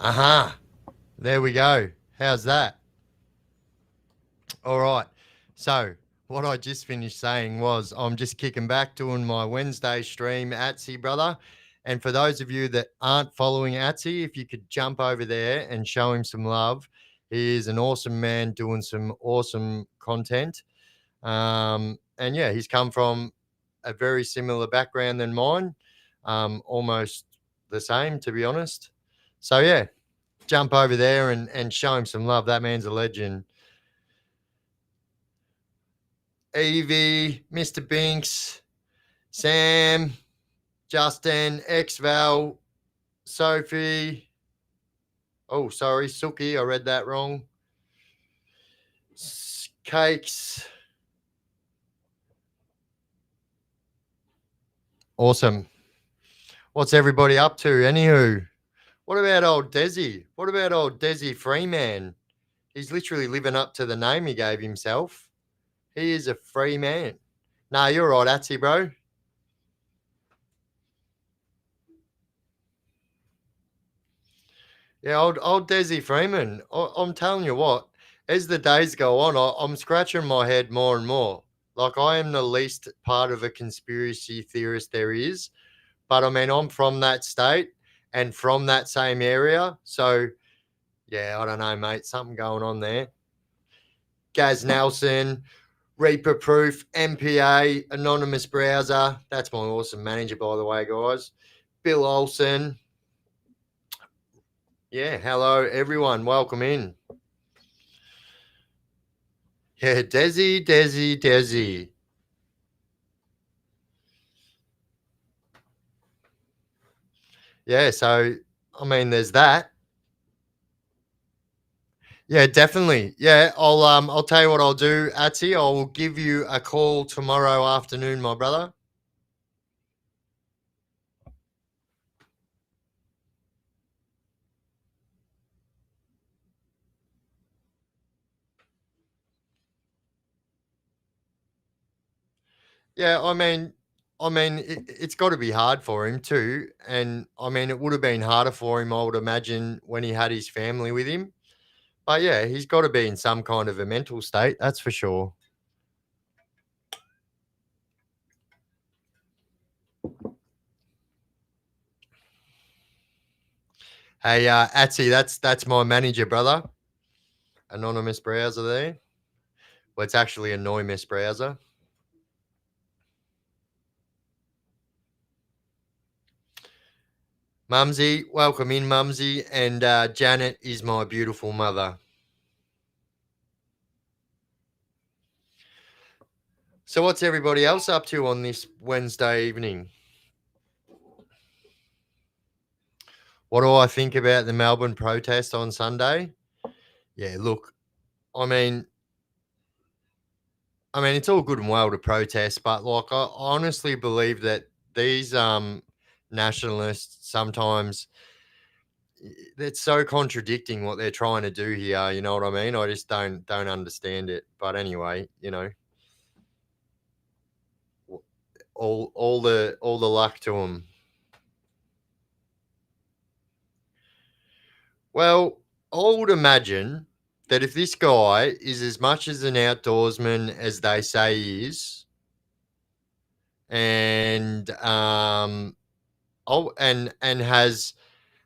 Aha. There we go. How's that? All right. So, what I just finished saying was I'm just kicking back doing my Wednesday stream, Atsy, brother. And for those of you that aren't following Atsy, if you could jump over there and show him some love. He is an awesome man doing some awesome content. And yeah, he's come from a very similar background than mine, almost the same, to be honest. So, yeah, jump over there and show him some love. That man's a legend. Evie, Mr. Binks, Sam, Justin, XVal, Sophie. Oh, sorry, Suki. I read that wrong. Cakes. Awesome. What's everybody up to? Anywho, what about old Desi? What about old Desi Freeman? He's literally living up to the name he gave himself. He is a free man. Nah, you're right, Atsy, bro. Yeah, old Desi Freeman. I'm telling you what, as the days go on, I'm scratching my head more and more. Like, I am the least part of a conspiracy theorist there is. But I mean, I'm from that state and from that same area. So, yeah, I don't know, mate. Something going on there. Gaz Nelson, Reaper Proof, MPA, Anonymous Browser. That's my awesome manager, by the way, guys. Bill Olsen. Yeah, hello, everyone. Welcome in. Yeah, Desi. Yeah, so I mean, there's that. Yeah, definitely. Yeah, I'll tell you what I'll do, Atsy. I will give you a call tomorrow afternoon, my brother. Yeah, I mean, it's got to be hard for him too, and I mean, it would have been harder for him, I would imagine, when he had his family with him. But yeah, he's got to be in some kind of a mental state, that's for sure. Hey, Atsy, that's my manager, brother. Anonymous browser there. Well, it's actually anonymous browser. Mumsy, welcome in, Mumsy, and Janet is my beautiful mother. So, what's everybody else up to on this Wednesday evening? What do I think about the Melbourne protest on Sunday? Yeah, look, I mean, it's all good and well to protest, but like, I honestly believe that these nationalists sometimes it's so contradicting what they're trying to do here. You know what I mean? I just don't understand it. But anyway, all the luck to them. Well, I would imagine that if this guy is as much as an outdoorsman as they say he is, and and has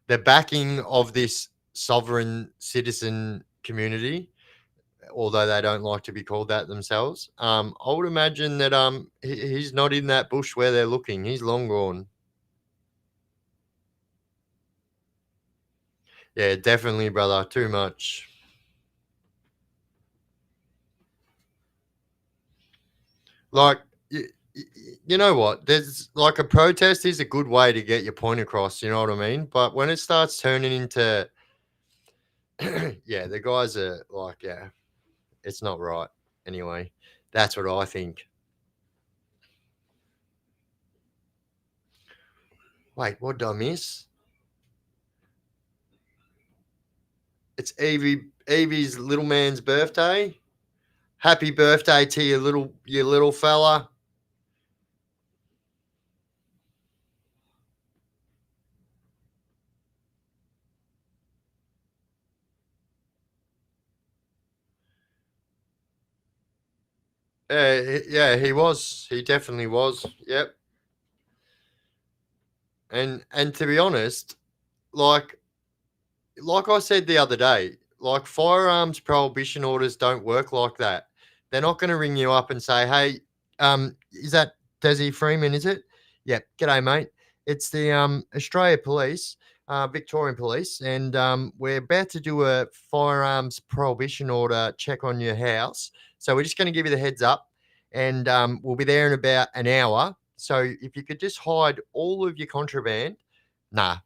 the backing of this sovereign citizen community, although they don't like to be called that themselves, I would imagine that he's not in that bush where they're looking. He's long gone. Yeah, definitely, brother. Too much. Like, you know what? There's like a protest is a good way to get your point across. You know what I mean? But when it starts turning into, yeah, the guys are like, yeah, it's not right. Anyway, that's what I think. Wait, what did I miss? It's Evie's little man's birthday. Happy birthday to your little fella. Yeah, he was. He definitely was. Yep. And to be honest, like like I said the other day, like firearms prohibition orders don't work like that. They're not going to ring you up and say, "Hey, is that Desi Freeman? Is it? Yep. G'day, mate. It's the Australia Police, Victorian Police, and we're about to do a firearms prohibition order check on your house. So we're just going to give you the heads up, and we'll be there in about an hour. So if you could just hide all of your contraband." Nah,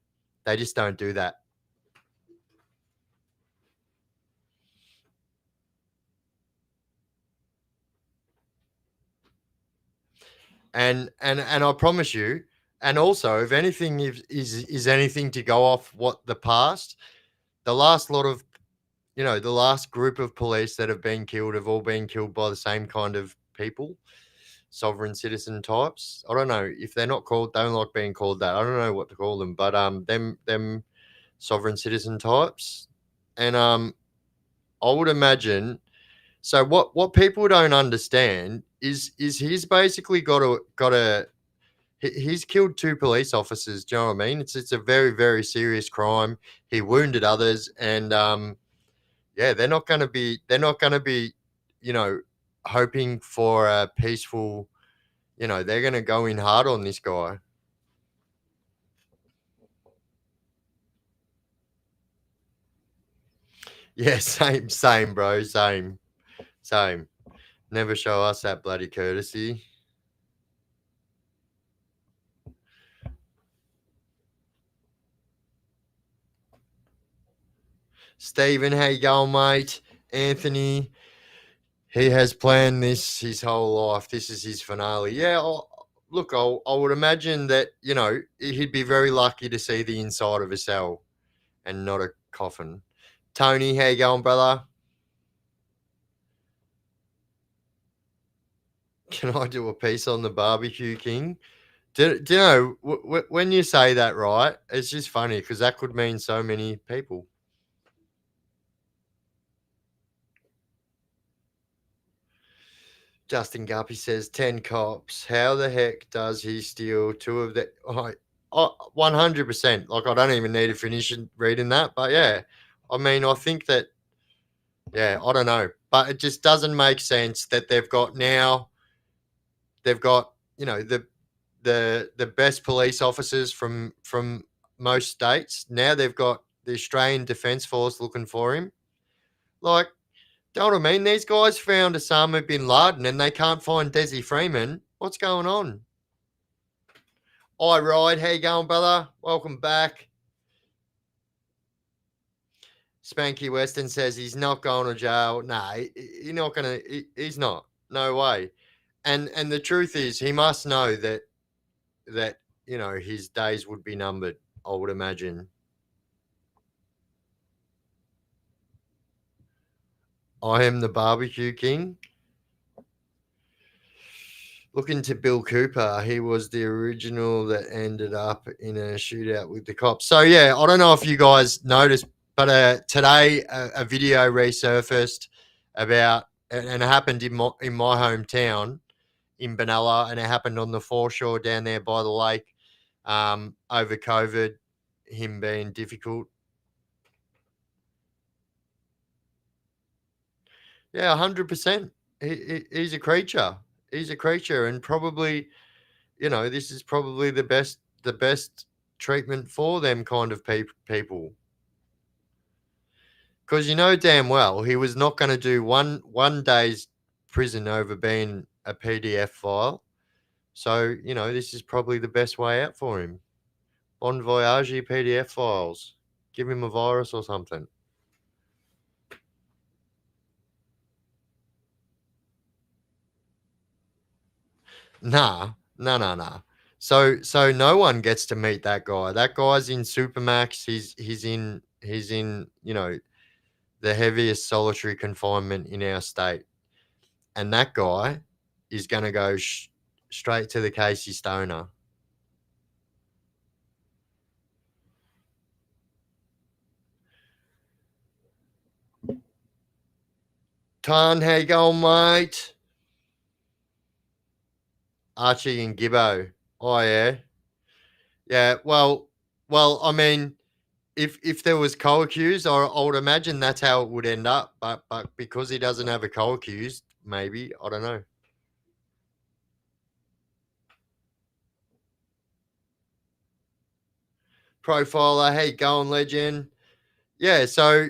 they just don't do that. And I promise you, and also if anything is anything to go off what the past, the last lot of the last group of police that have been killed have all been killed by the same kind of people, sovereign citizen types. I don't know if they're not called, don't like being called that. I don't know what to call them, but them sovereign citizen types, and I would imagine. So what people don't understand is he's basically got a he's killed 2 police officers, do you know what I mean? It's a very, very serious crime. He wounded others and, yeah, they're not gonna be, you know, hoping for a peaceful they're gonna go in hard on this guy. Yeah, same, bro, same. Never show us that bloody courtesy. Stephen, how you going, mate? Anthony, he has planned this his whole life. This is his finale. Yeah, look, I would imagine that he'd be very lucky to see the inside of a cell and not a coffin. Tony, how you going, brother? Can I do a piece on the barbecue king? Do you know when you say that, right? It's just funny because that could mean so many people. Justin Guppy says 10 cops. How the heck does he steal 2 of the? Oh, 100%. Like, I don't even need to finish reading that. But yeah, I mean, I think that, yeah, I don't know. But it just doesn't make sense that they've got, the best police officers from most states. Now they've got the Australian Defence Force looking for him. Like, do you know what I mean? These guys found Osama bin Laden and they can't find Desi Freeman. What's going on? I ride. How you going, brother? Welcome back. Spanky Weston says he's not going to jail. Nah, he's not gonna. He's not. No way. And the truth is, he must know that his days would be numbered. I would imagine. I am the barbecue king. Looking to Bill Cooper, he was the original that ended up in a shootout with the cops. So yeah, I don't know if you guys noticed, but today a video resurfaced about, and it happened in my hometown in Benalla, and it happened on the foreshore down there by the lake. Over COVID, him being difficult. Yeah, 100%. He's a creature. He's a creature, and probably this is probably the best treatment for them kind of people. Because you know damn well he was not going to do one day's prison over being a PDF file. So this is probably the best way out for him. Bon voyage PDF files. Give him a virus or something. Nah, nah, nah, nah. So no one gets to meet that guy. That guy's in Supermax. He's in the heaviest solitary confinement in our state, and that guy is going to go straight to the Casey Stoner. Tan, how you going, mate? Archie and Gibbo. Oh yeah, yeah. Well. I mean, if there was co-accused, I would imagine that's how it would end up. But because he doesn't have a co-accused, maybe I don't know. Profiler, hey, going legend. Yeah, so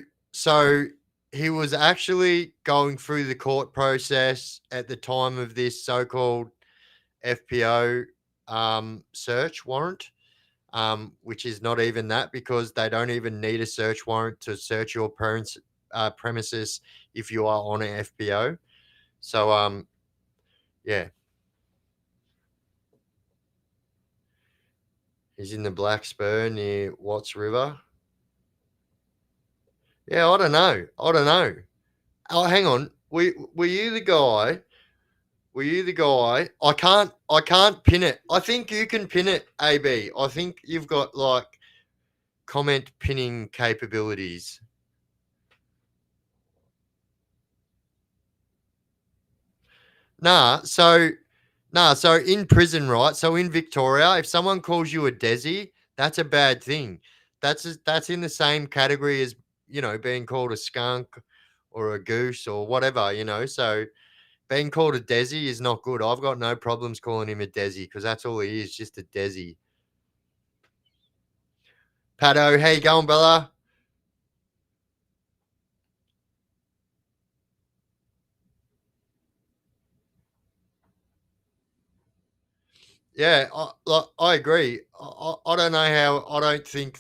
he was actually going through the court process at the time of this so-called FPO search warrant, which is not even that because they don't even need a search warrant to search your parents' premises if you are on an FPO. So yeah, he's in the Black Spur near Watts River. Yeah, I don't know. I don't know. Oh, hang on. Were you the guy? Were you the guy? I can't pin it. I think you can pin it, AB. I think you've got like comment pinning capabilities. Nah, so so in prison, right? So in Victoria, if someone calls you a Desi, that's a bad thing. That's in the same category as, being called a skunk or a goose or whatever, So being called a Desi is not good. I've got no problems calling him a Desi because that's all he is, just a Desi. Pato, how you going, brother? Yeah, I agree. I don't know how. I don't think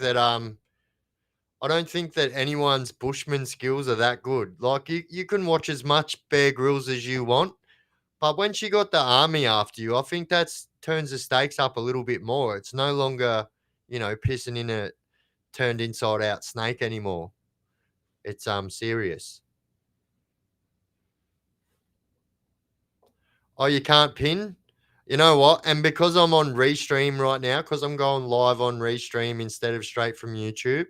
that anyone's bushman skills are that good. Like you can watch as much Bear Grylls as you want, but once you got the army after you, I think that's turns the stakes up a little bit more. It's no longer, pissing in a turned inside out snake anymore. It's serious. Oh, you can't pin? You know what? And because I'm on Restream right now, because I'm going live on Restream instead of straight from YouTube.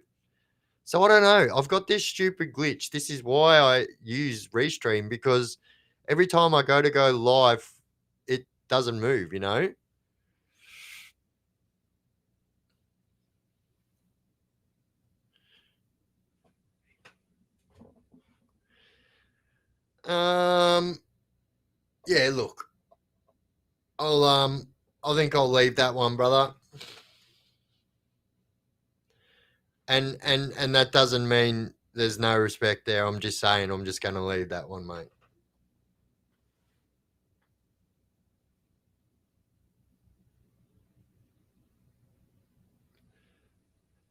So I don't know. I've got this stupid glitch. This is why I use Restream because every time I go live, it doesn't move. Um yeah, look. I think I'll leave that one, brother. And that doesn't mean there's no respect there. I'm just saying I'm just gonna leave that one, mate.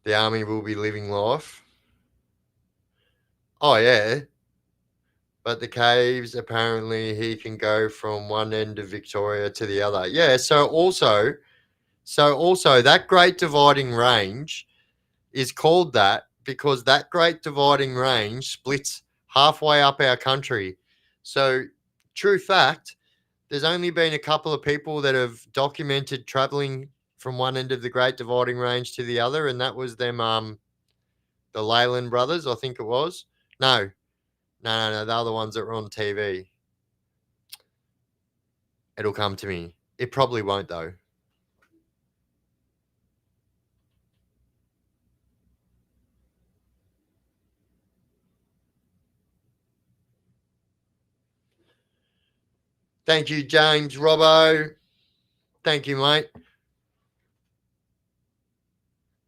The army will be living life. Oh yeah. But the caves, apparently he can go from one end of Victoria to the other. Yeah, so also that Great Dividing Range is called that because that Great Dividing Range splits halfway up our country. So true fact, there's only been a couple of people that have documented traveling from one end of the Great Dividing Range to the other, and that was them the Leyland brothers, I think it was. No, no, the other ones that were on TV. It'll come to me. It probably won't though. Thank you, James Robbo. Thank you, mate.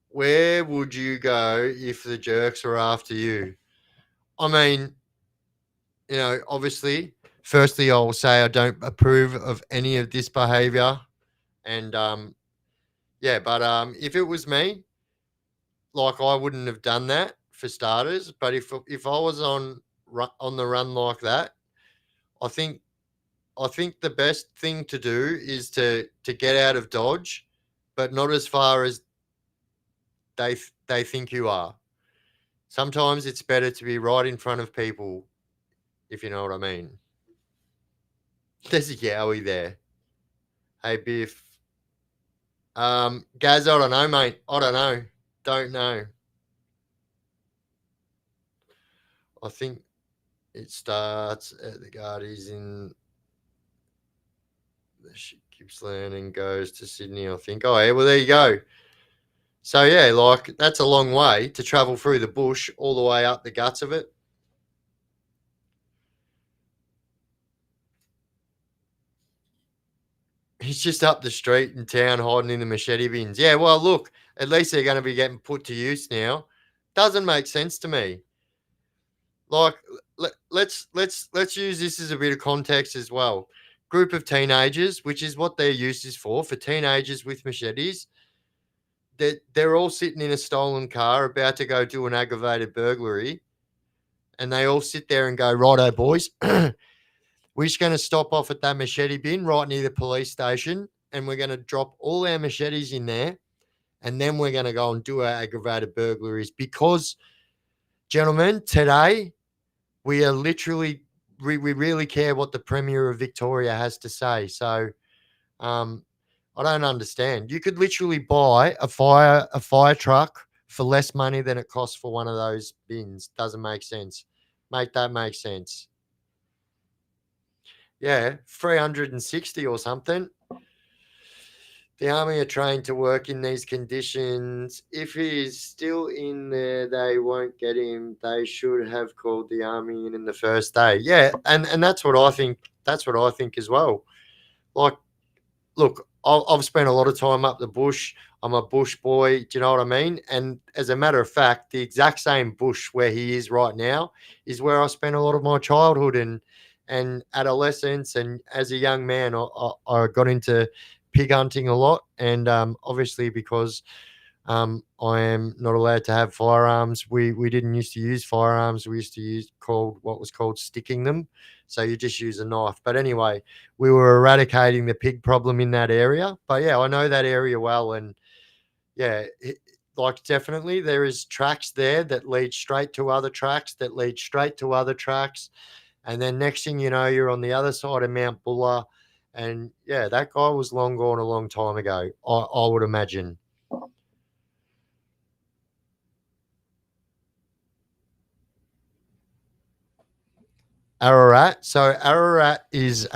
Where would you go if the jerks were after you? I mean, obviously, firstly, I'll say I don't approve of any of this behavior. And yeah, but if it was me, like I wouldn't have done that for starters. But if I was on the run like that, I think I think the best thing to do is to get out of Dodge, but not as far as they think you are. Sometimes it's better to be right in front of people, if you know what I mean. There's a yowie there. Hey Biff. Gaz, I don't know, mate. I don't know. Don't know. I think it starts at the Guardies in the Gippsland and goes to Sydney, I think. Oh, yeah, well, there you go. So, yeah, like, that's a long way to travel through the bush all the way up the guts of it. He's just up the street in town hiding in the machete bins. Yeah, well, look, at least they're going to be getting put to use now. Doesn't make sense to me. Like, let's use this as a bit of context as well. Group of teenagers, which is what their use is for teenagers with machetes. They're all sitting in a stolen car about to go do an aggravated burglary, and they all sit there and go, "Righto, boys, we're just going to stop off at that machete bin right near the police station, and we're going to drop all our machetes in there, and then we're going to go and do our aggravated burglaries because, gentlemen, today we are literally we really care what the Premier of Victoria has to say." So, I don't understand. You could literally buy a fire truck for less money than it costs for one of those bins. Doesn't make sense. Make that make sense. Yeah, 360 or something. The army are trained to work in these conditions. If he is still in there, they won't get him. They should have called the army in the first day. Yeah, and that's what I think. That's what I think as well. Like, look, I've spent a lot of time up the bush. I'm a bush boy. Do you know what I mean? And as a matter of fact, the exact same bush where he is right now is where I spent a lot of my childhood and adolescence. And as a young man, I got into pig hunting a lot. And obviously, because I am not allowed to have firearms, we didn't used to use firearms. We used to use what was called sticking them. So you just use a knife. But anyway, we were eradicating the pig problem in that area. But yeah, I know that area well. And yeah, like definitely there is tracks there that lead straight to other tracks that lead straight to other tracks. And then next thing you know, you're on the other side of Mount Buller. And yeah, that guy was long gone a long time ago, I would imagine. Ararat. So Ararat is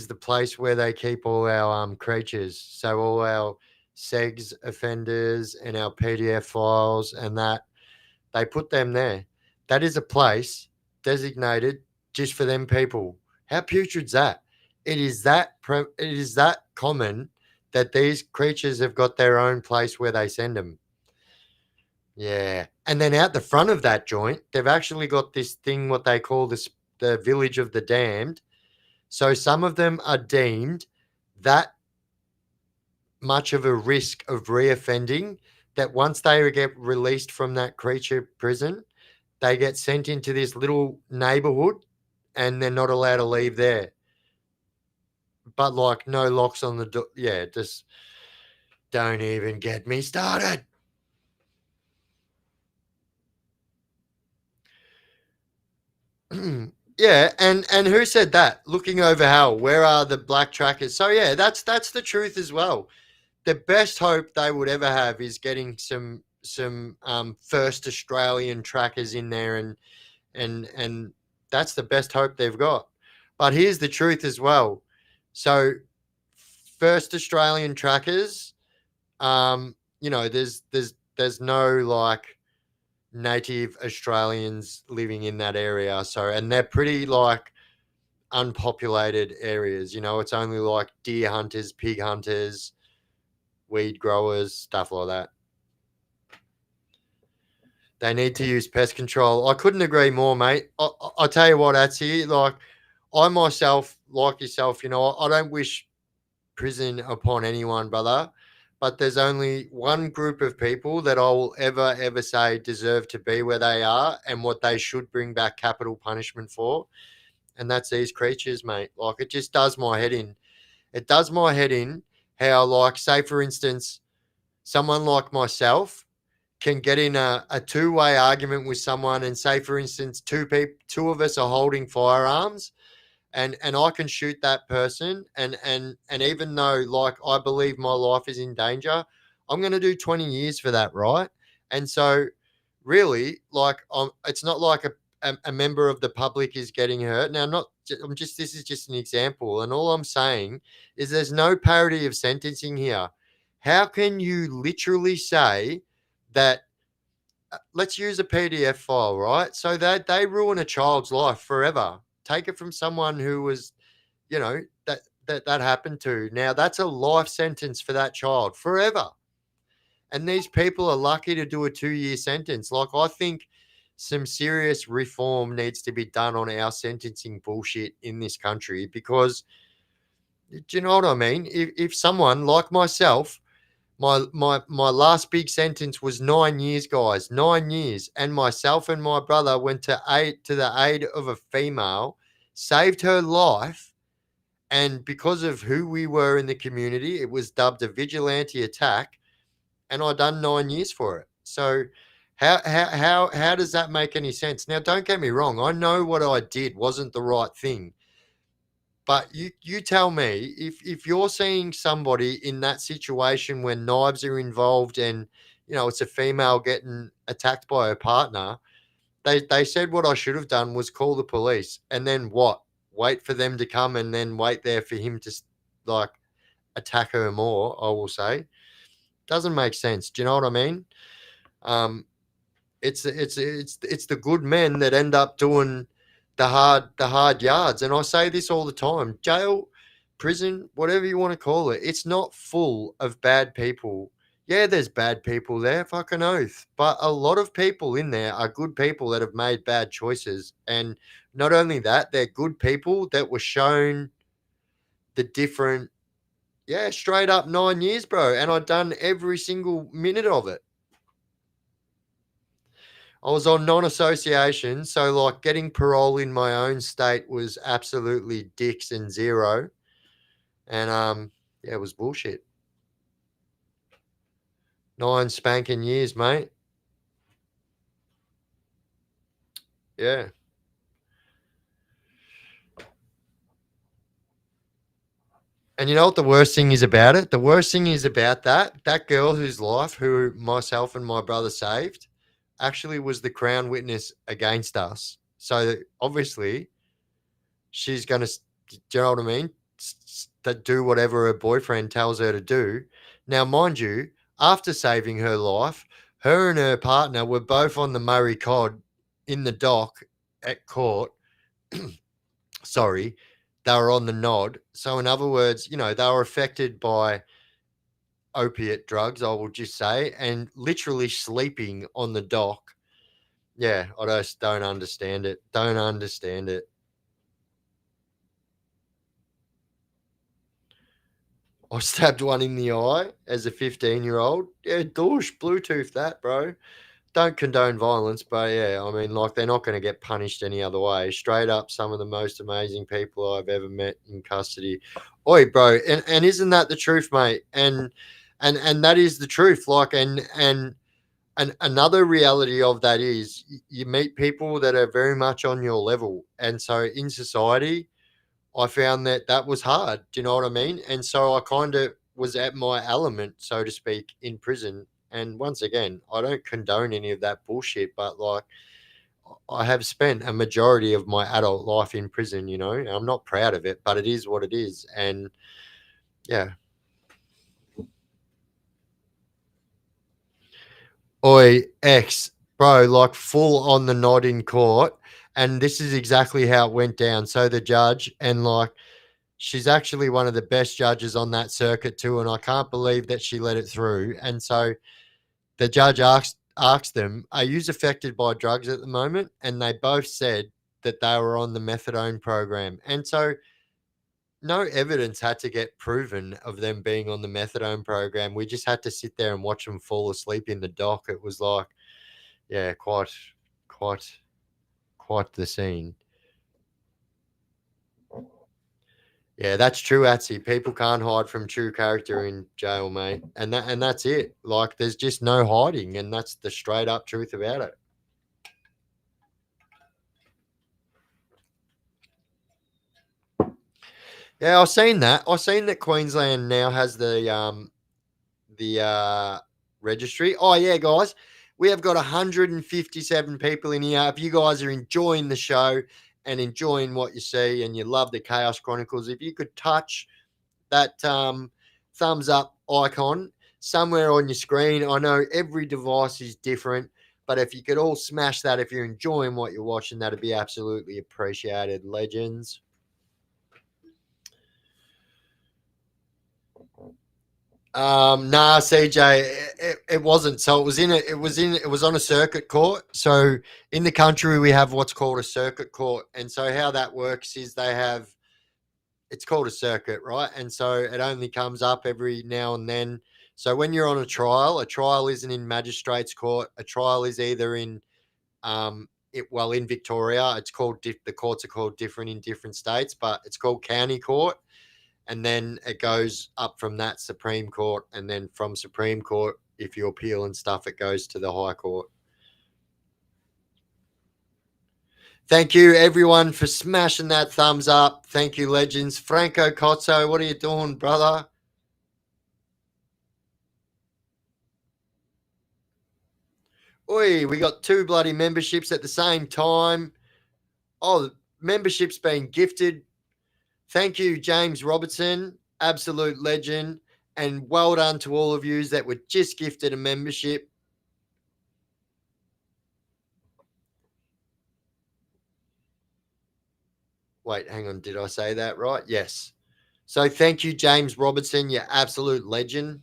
the place where they keep all our creatures. So all our SEGS offenders and our PDF files and that they put them there. That is a place designated just for them people. How putrid's that? It is that common that these creatures have got their own place where they send them. Yeah. And then out the front of that joint, they've actually got this thing, what they call the village of the damned. So some of them are deemed that much of a risk of reoffending that once they get released from that creature prison, they get sent into this little neighborhood and they're not allowed to leave there. But like no locks on the door. Yeah, just don't even get me started. Yeah, and who said that? Looking over hell, where are the black trackers? So yeah, that's the truth as well. The best hope they would ever have is getting some first Australian trackers in there, and that's the best hope they've got. But here's the truth as well. So first Australian trackers, there's no like native Australians living in that area. So, and they're pretty like unpopulated areas. It's only like deer hunters, pig hunters, weed growers, stuff like that. They need to use pest control. I couldn't agree more, mate. I'll tell you what, Atsy, like I myself, like yourself, I don't wish prison upon anyone, brother. But there's only one group of people that I will ever say deserve to be where they are and what they should bring back capital punishment for. And that's these creatures, mate. Like, it just does my head in. It does my head in how, like, say, for instance, someone like myself can get in a two-way argument with someone and say, for instance, two of us are holding firearms and I can shoot that person and even though like I believe my life is in danger, I'm going to do 20 years for that, right? And so really like it's not like a member of the public is getting hurt. Now, this is just an example. And all I'm saying is there's no parity of sentencing here. How can you literally say that, let's use a PDF file, right? So that they ruin a child's life forever. Take it from someone who was, that happened to. Now that's a life sentence for that child forever. And these people are lucky to do a 2-year sentence. Like, I think some serious reform needs to be done on our sentencing bullshit in this country, because do you know what I mean? If someone like myself, my last big sentence was 9 years, guys, 9 years, and myself and my brother went to the aid of a female, saved her life, and because of who we were in the community, it was dubbed a vigilante attack, and I done 9 years for it. So how does that make any sense? Now, don't get me wrong, I know what I did wasn't the right thing. But you tell me, if you're seeing somebody in that situation when knives are involved and it's a female getting attacked by her partner, they said what I should have done was call the police, and then what? Wait for them to come and then wait there for him to like attack her more, I will say. Doesn't make sense. Do you know what I mean? It's the good men that end up doing the hard yards. And I say this all the time: jail, prison, whatever you want to call it, it's not full of bad people. Yeah, there's bad people there, fucking oath. But a lot of people in there are good people that have made bad choices. And not only that, they're good people that were shown the different, yeah, straight up 9 years, bro. And I've done every single minute of it. I was on non-association, so like getting parole in my own state was absolutely dicks and zero. And yeah, it was bullshit. 9 spanking years, mate. Yeah. And you know what the worst thing is about it? The worst thing is about that girl whose life, who myself and my brother saved, actually was the Crown witness against us. So obviously she's going to, do you know what I mean? Do whatever her boyfriend tells her to do. Now, mind you, after saving her life, her and her partner were both on the Murray Cod in the dock at court. Sorry, they were on the nod. So, in other words, they were affected by opiate drugs, I will just say, and literally sleeping on the dock. Yeah, I just don't understand it. Don't understand it. I stabbed one in the eye as a 15-year-old. Yeah, douche, Bluetooth that, bro. Don't condone violence, but yeah, I mean, like, they're not going to get punished any other way. Straight up, some of the most amazing people I've ever met in custody. Oi, bro, and isn't that the truth, mate? And that is the truth. Like, and another reality of that is you meet people that are very much on your level, and so in society, I found that was hard. Do you know what I mean? And so I kind of was at my element, so to speak, in prison. And once again, I don't condone any of that bullshit, but like, I have spent a majority of my adult life in prison, and I'm not proud of it, but it is what it is. And yeah. Oi, X, bro, like full on the nod in court. And this is exactly how it went down. So the judge, and like, she's actually one of the best judges on that circuit too, and I can't believe that she let it through. And so the judge asked them, "Are you affected by drugs at the moment?" And they both said that they were on the methadone program. And so no evidence had to get proven of them being on the methadone program. We just had to sit there and watch them fall asleep in the dock. It was like, yeah, quite, quite the scene. Yeah, that's true, Atsy. People can't hide from true character in jail, mate. And that's it. Like, there's just no hiding, and that's the straight up truth about it. Yeah, I've seen that. I've seen that Queensland now has the registry. Oh yeah, guys. We have got 157 people in here. If you guys are enjoying the show and enjoying what you see and you love the Chaos Chronicles, if you could touch that thumbs up icon somewhere on your screen. I know every device is different, but if you could all smash that, if you're enjoying what you're watching, that'd be absolutely appreciated, legends. Nah, CJ, it wasn't. So it was on a circuit court. So in the country we have what's called a circuit court, and so how that works is it's called a circuit, right? And so it only comes up every now and then. So when you're on a trial isn't in magistrates court. A trial is either in in Victoria, it's called the courts are called different in different states, but it's called county court, and then it goes up from that Supreme Court, and then from Supreme Court, if you appeal and stuff, it goes to the High Court. Thank you, everyone, for smashing that thumbs up. Thank you, legends. Franco Cozzo, what are you doing, brother? Oi, we got 2 bloody memberships at the same time. Oh, memberships being gifted. Thank you, James Robertson, absolute legend. And well done to all of you that were just gifted a membership. Wait, hang on. Did I say that right? Yes. So thank you, James Robertson. You're absolute legend.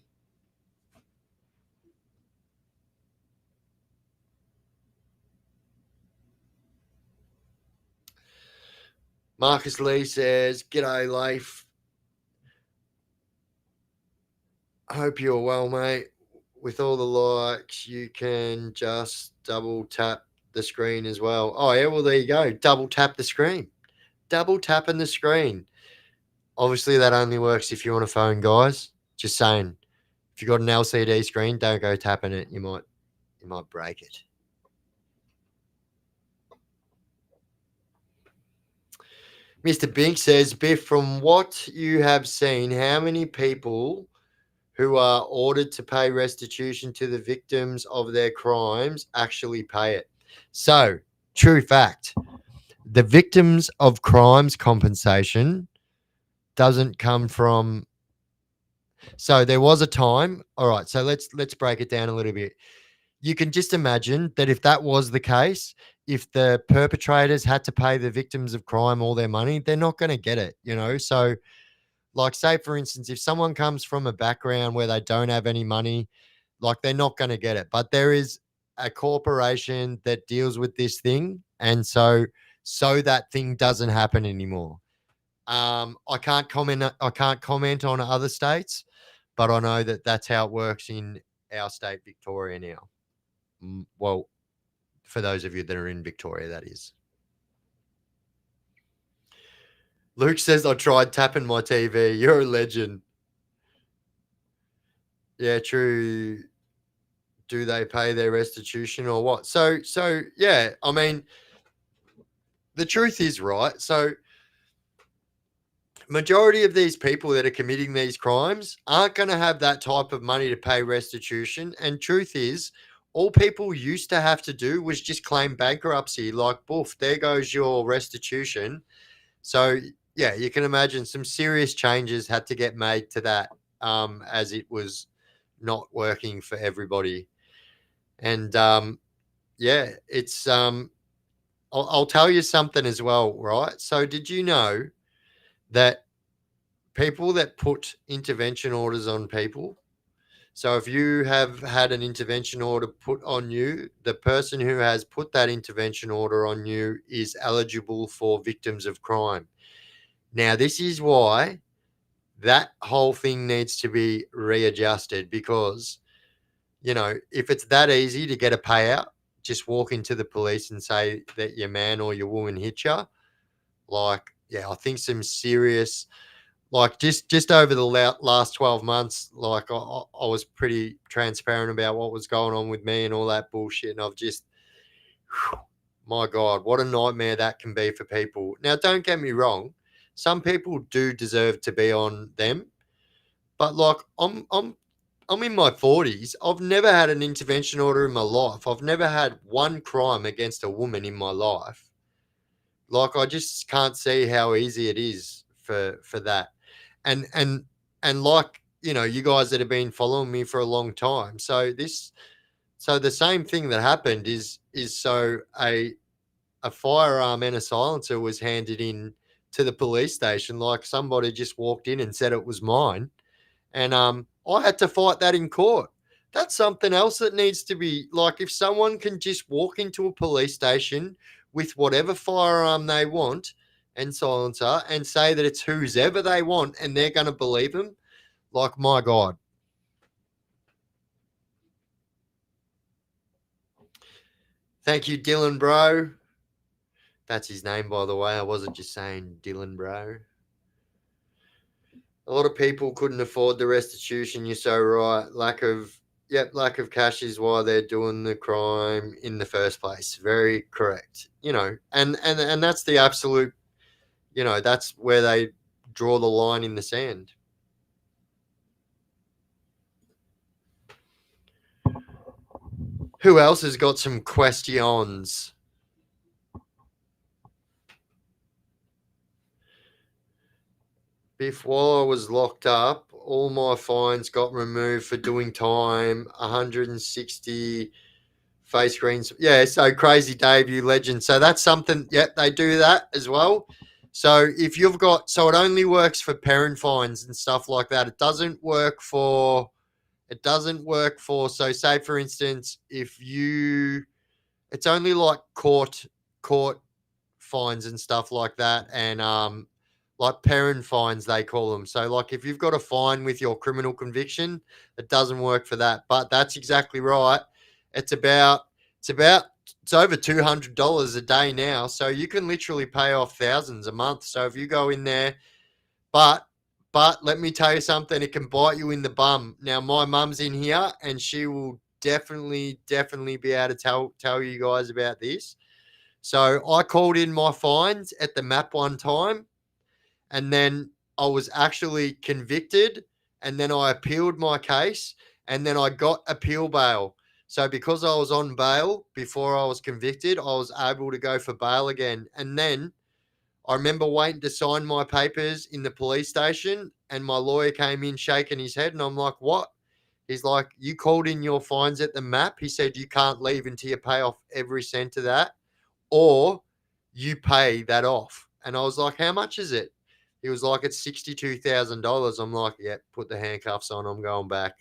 Marcus Lee says, "G'day, Leif. I hope you're well, mate. With all the likes, you can just double tap the screen as well." Oh, yeah. Well, there you go. Double tap the screen. Double tapping the screen. Obviously, that only works if you're on a phone, guys. Just saying. If you've got an LCD screen, don't go tapping it. You might break it. Mr. Bink says, Biff, from what you have seen, how many people who are ordered to pay restitution to the victims of their crimes actually pay it? So, true fact, the victims of crimes compensation doesn't come from. So there was a time. All right, so let's break it down a little bit. You can just imagine that if that was the case, if the perpetrators had to pay the victims of crime all their money, they're not going to get it, So, like, say, for instance, if someone comes from a background where they don't have any money, like, they're not going to get it. But there is a corporation that deals with this thing. And so that thing doesn't happen anymore. I can't comment on other states, but I know that that's how it works in our state, Victoria, now. Well, for those of you that are in Victoria, that is. Luke says, I tried tapping my TV. You're a legend. Yeah, true. Do they pay their restitution or what? So yeah, I mean, the truth is, right? So majority of these people that are committing these crimes aren't going to have that type of money to pay restitution. And truth is, all people used to have to do was just claim bankruptcy. Like, boof, there goes your restitution. So yeah, you can imagine some serious changes had to get made to that, as it was not working for everybody. And yeah, it's I'll tell you something as well, right? So did you know that people that put intervention orders on people, so if you have had an intervention order put on you, the person who has put that intervention order on you is eligible for victims of crime. Now, this is why that whole thing needs to be readjusted, because, if it's that easy to get a payout, just walk into the police and say that your man or your woman hit you. Like, yeah, I think some serious, like, just over the last 12 months, like, I was pretty transparent about what was going on with me and all that bullshit. And I've just, my God, what a nightmare that can be for people. Now, don't get me wrong. Some people do deserve to be on them, but like, I'm I'm in my 40s. I've never had an intervention order in my life. I've never had one crime against a woman in my life. Like, I just can't see how easy it is for that. And like, you guys that have been following me for a long time. So the same thing that happened is so a firearm and a silencer was handed in to the police station. Like, somebody just walked in and said it was mine, and I had to fight that in court. That's something else that needs to be, like, if someone can just walk into a police station with whatever firearm they want and silencer and say that it's whose ever they want and they're going to believe them, like, my God. Thank you, Dylan, bro. That's his name, by the way. I wasn't just saying Dylan, bro. A lot of people couldn't afford the restitution. You're so right. Lack of cash is why they're doing the crime in the first place. Very correct. And that's the absolute. That's where they draw the line in the sand. Who else has got some questions? Biff, while I was locked up, all my fines got removed for doing time. 160 face screens. Yeah, so Crazy Dave, you legend. So that's something. Yep, they do that as well. So if you've got, so it only works for parent fines and stuff like that. It doesn't work for. It doesn't work for. So say for instance, it's only like court fines and stuff like that, and like parent fines they call them. So like if you've got a fine with your criminal conviction, it doesn't work for that. But that's exactly right. It's about it's over $200 a day now, so you can literally pay off thousands a month. So if you go in there, but let me tell you something, it can bite you in the bum. Now my mum's in here, and she will definitely be able to tell you guys about this. So I called in my fines at the map one time, and then I was actually convicted, and then I appealed my case, and then I got appeal bail. So because I was on bail before I was convicted, I was able to go for bail again. And then I remember waiting to sign my papers in the police station, and my lawyer came in shaking his head, and I'm like, "What?" He's like, "You called in your fines at the map." He said, "You can't leave until you pay off every cent of that, or you pay that off." And I was like, "How much is it?" He was like, "It's $62,000. I'm like, "Yeah, put the handcuffs on. I'm going back."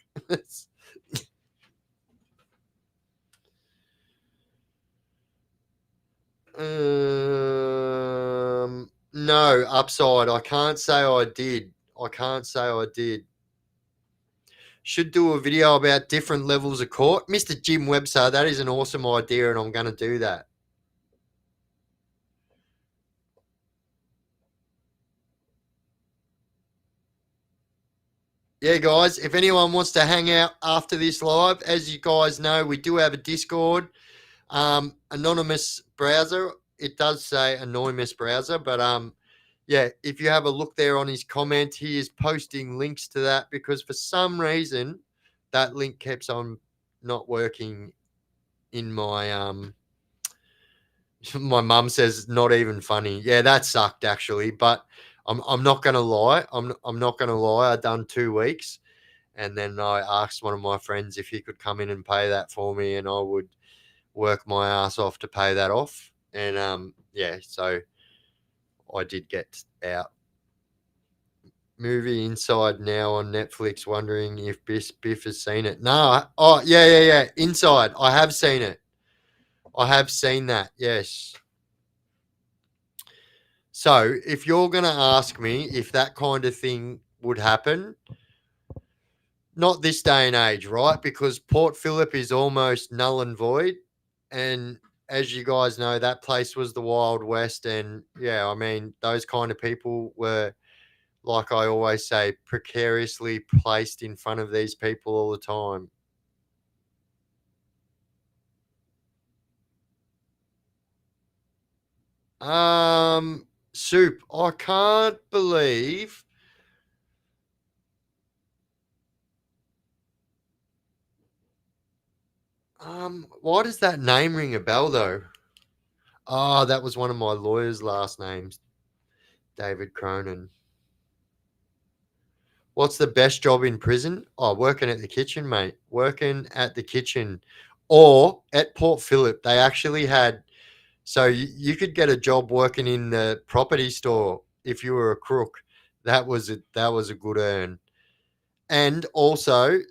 No, upside. I can't say I did. I can't say I did. Should do a video about different levels of court. Mr. Jim Webster, that is an awesome idea, and I'm going to do that. Yeah, guys, if anyone wants to hang out after this live, as you guys know, we do have a Discord, anonymous browser. It does say anonymous browser, but yeah, if you have a look there on his comment, he is posting links to that because for some reason that link keeps on not working in my my mum says not even funny. Yeah, that sucked actually, but I'm not gonna lie. I'm not gonna lie. I done 2 weeks, and then I asked one of my friends if he could come in and pay that for me, and I would work my ass off to pay that off. And yeah, so I did get out. Movie Inside now on Netflix. Wondering if Biff has seen it. No. Oh yeah. Inside. I have seen it. I have seen that. Yes. So if you're gonna ask me if that kind of thing would happen, not this day and age, right? Because Port Phillip is almost null and void, and as you guys know, that place was the Wild West, and yeah, I mean those kind of people were, like I always say, precariously placed in front of these people all the time. Soup. I can't believe Why does that name ring a bell though? Oh, that was one of my lawyer's last names, David Cronin. What's the best job in prison? Oh, working at the kitchen, mate. Working at the kitchen. Or at Port Phillip, they actually had, so you could get a job working in the property store if you were a crook. That was a good earn. And also at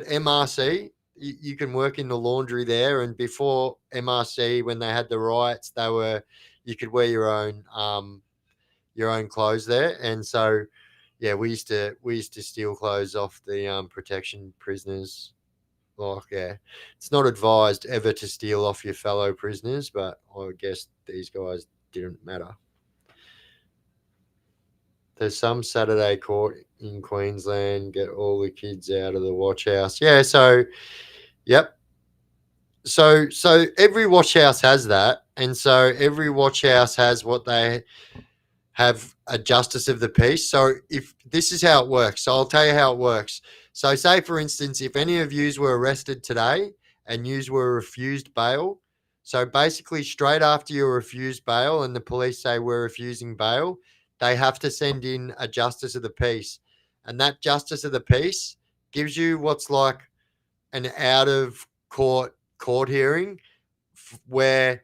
MRC, you can work in the laundry there. And before MRC, when they had the riots, you could wear your own clothes there. And so yeah, we used to steal clothes off the protection prisoners. Like, yeah, it's not advised ever to steal off your fellow prisoners, but I guess these guys didn't matter. There's some Saturday court in Queensland. Get all the kids out of the watch house. Yeah, so yep. So every watch house has that, and so every watch house has what they have a justice of the peace. So if this is how it works, so I'll tell you how it works. So say for instance, if any of yous were arrested today and yous were refused bail, so basically straight after you're refused bail and the police say we're refusing bail, they have to send in a justice of the peace. And that justice of the peace gives you what's like an out of court hearing where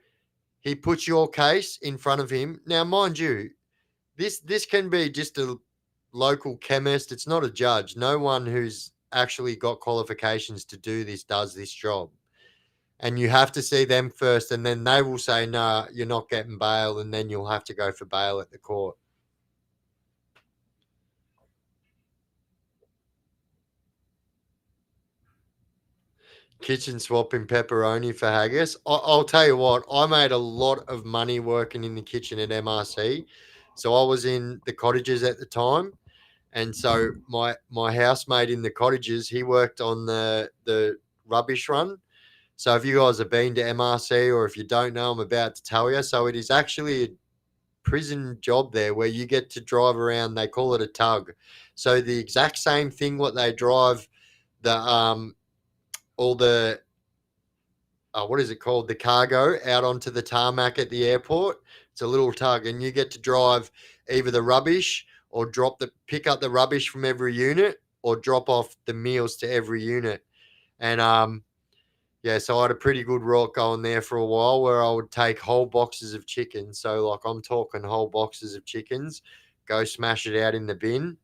he puts your case in front of him. Now, mind you, this can be just a local chemist. It's not a judge. No one who's actually got qualifications to do this does this job. And you have to see them first, and then they will say, no, you're not getting bail, and then you'll have to go for bail at the court. Kitchen swapping pepperoni for haggis. I'll tell you what, I made a lot of money working in the kitchen at MRC. So I was in the cottages at the time. And so my housemate in the cottages, he worked on the rubbish run. So if you guys have been to MRC or if you don't know, I'm about to tell you. So it is actually a prison job there where you get to drive around. They call it a tug. So the exact same thing what they drive the all the what is it called? The cargo out onto the tarmac at the airport. It's a little tug, and you get to drive either the rubbish or pick up the rubbish from every unit or drop off the meals to every unit. And yeah, so I had a pretty good rock going there for a while where I would take whole boxes of chicken. So like I'm talking whole boxes of chickens, go smash it out in the bin,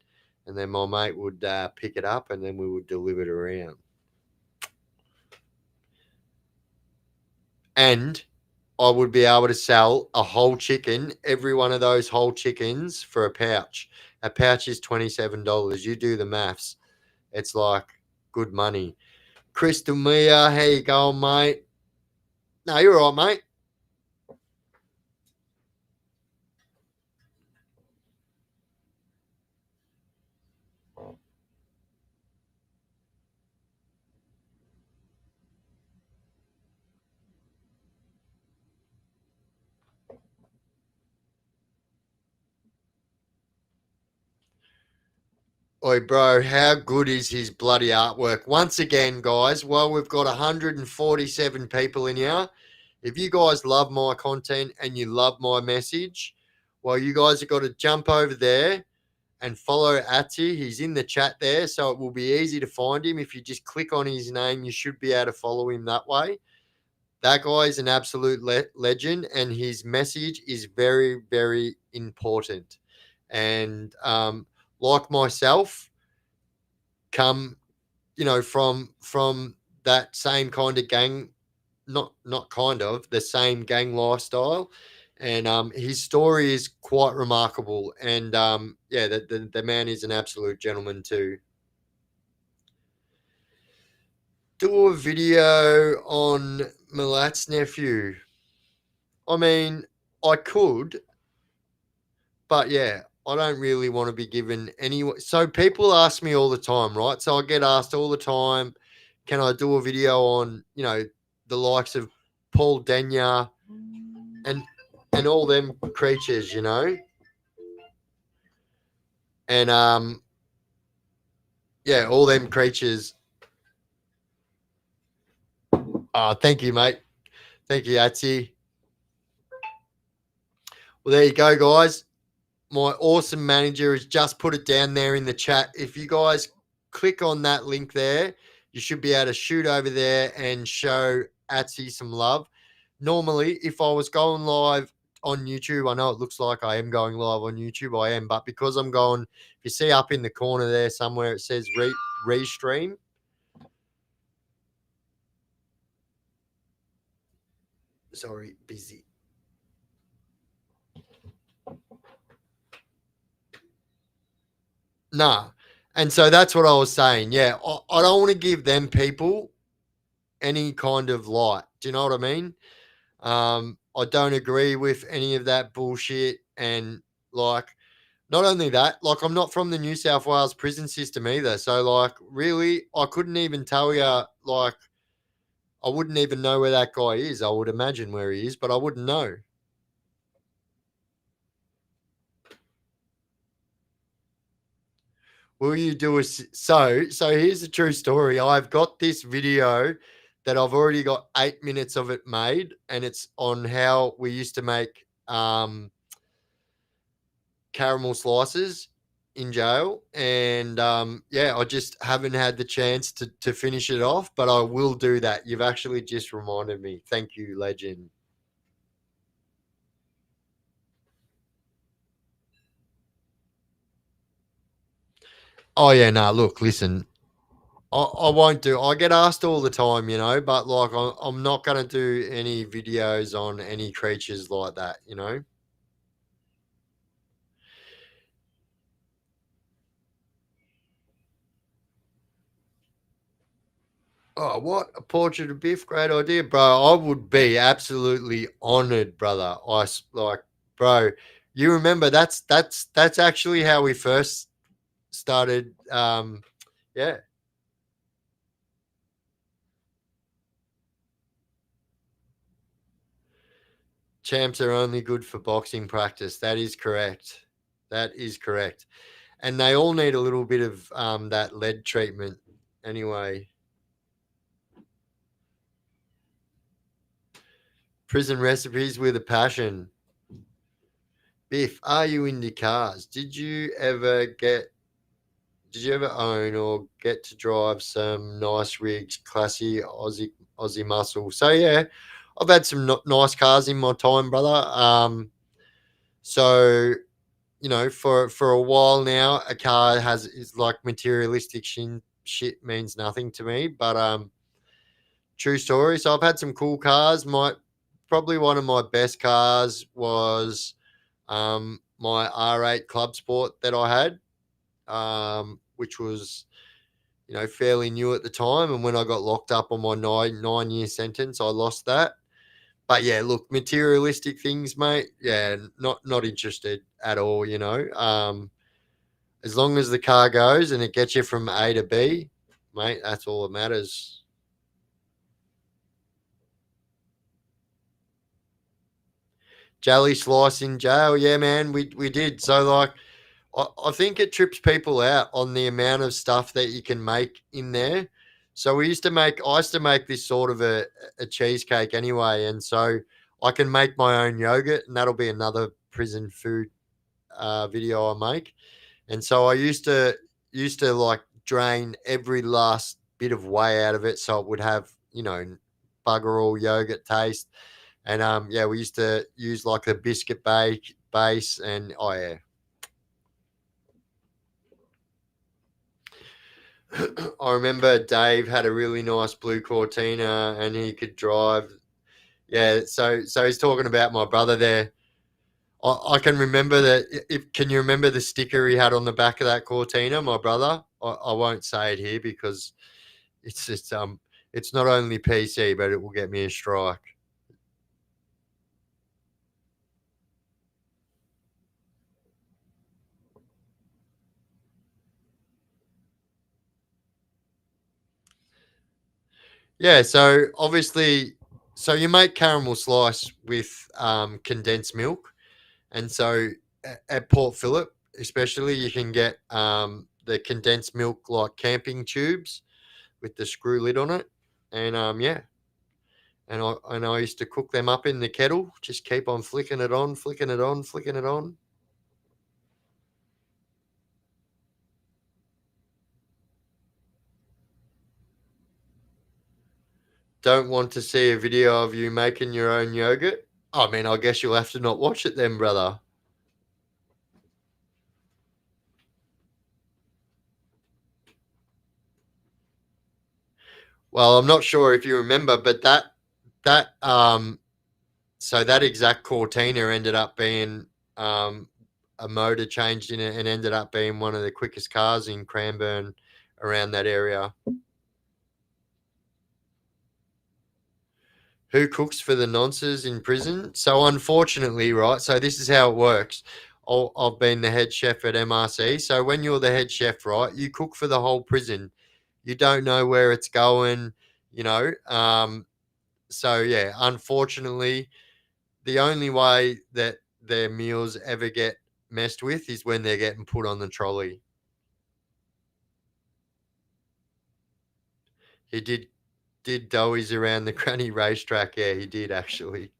and then my mate would pick it up, and then we would deliver it around. And I would be able to sell a whole chicken, every one of those whole chickens for a pouch. A pouch is $27. You do the maths. It's like good money. Crystal Mia, how you going, mate? No, you're all right, mate. Oi, bro, how good is his bloody artwork? Once again, guys, well, we've got 147 people in here. If you guys love my content and you love my message, well, you guys have got to jump over there and follow Ati. He's in the chat there, so it will be easy to find him. If you just click on his name, you should be able to follow him that way. That guy is an absolute legend, and his message is very, very important. And like myself, come from that same kind of gang, not kind of the same gang lifestyle, and his story is quite remarkable. And yeah, the man is an absolute gentleman too. Do a video on Malat's nephew. I mean, I could, but yeah, I don't really want to be given any. So people ask me all the time, right? So I get asked all the time, can I do a video on, the likes of Paul Denya and all them creatures, and yeah, all them creatures. Oh, thank you, mate. Thank you, Atsy. Well, there you go, guys. My awesome manager has just put it down there in the chat. If you guys click on that link there, you should be able to shoot over there and show Atsy some love. Normally, if I was going live on YouTube, I know it looks like I am going live on YouTube. I am, but because I'm going, if you see up in the corner there somewhere, it says restream. Sorry, busy. Nah. And so that's what I was saying. Yeah, I don't want to give them people any kind of light. Do you know what I mean? I don't agree with any of that bullshit. And like, not only that, like, I'm not from the New South Wales prison system either. So, like, really, I couldn't even tell you, like, I wouldn't even know where that guy is. I would imagine where he is, but I wouldn't know. Will you do a so here's the true story. I've got this video that I've already got 8 minutes of it made, and it's on how we used to make caramel slices in jail. And yeah, I just haven't had the chance to finish it off, but I will do that. You've actually just reminded me. Thank you, legend. Oh yeah, no, look, listen, I won't do. I get asked all the time, you know, but like I'm not going to do any videos on any creatures like that, you know. Oh, what a portrait of Biff! Great idea, bro. I would be absolutely honored, brother. Like, bro. You remember that's actually how we first started. Yeah, champs are only good for boxing practice. That is correct. That is correct. And they all need a little bit of that lead treatment. Anyway, prison recipes with a passion. Biff, are you into cars? Did you ever own or get to drive some nice rigs, classy Aussie muscle? So yeah, I've had some nice cars in my time, brother. So you know, for a while now, a car has is like materialistic shit means nothing to me. But true story. So I've had some cool cars. My probably one of my best cars was my R8 Club Sport that I had, which was, you know, fairly new at the time. And when I got locked up on my 9 year sentence, I lost that. But yeah, look, materialistic things, mate. Yeah, not interested at all. You know, as long as the car goes and it gets you from A to B, mate, that's all that matters. Jelly slice in jail, yeah, man, we did. So like, I think it trips people out on the amount of stuff that you can make in there. So I used to make this sort of a cheesecake anyway. And so I can make my own yogurt, and that'll be another prison food video I make. And so I used to like drain every last bit of whey out of it so it would have, you know, bugger all yogurt taste. And yeah, we used to use like a biscuit base, and oh yeah. I remember Dave had a really nice blue Cortina and he could drive. Yeah, so he's talking about my brother there. I can remember that. If can you remember the sticker he had on the back of that Cortina, my brother? I won't say it here because it's not only PC, but it will get me a strike. Yeah, so obviously, so you make caramel slice with condensed milk. And so at Port Phillip, especially, you can get the condensed milk like camping tubes with the screw lid on it. And yeah, And I used to cook them up in the kettle. Just keep on flicking it on, flicking it on, flicking it on. Don't want to see a video of you making your own yogurt? I mean, I guess you'll have to not watch it then, brother. Well, I'm not sure if you remember, but so that exact Cortina ended up being a motor changed in it and ended up being one of the quickest cars in Cranbourne around that area. Who cooks for the nonces in prison? So unfortunately, right, so this is how it works. I've been the head chef at MRC. So when you're the head chef, right, you cook for the whole prison. You don't know where it's going, you know. So yeah, unfortunately, the only way that their meals ever get messed with is when they're getting put on the trolley. He did doughies around the granny racetrack. Yeah, he did actually.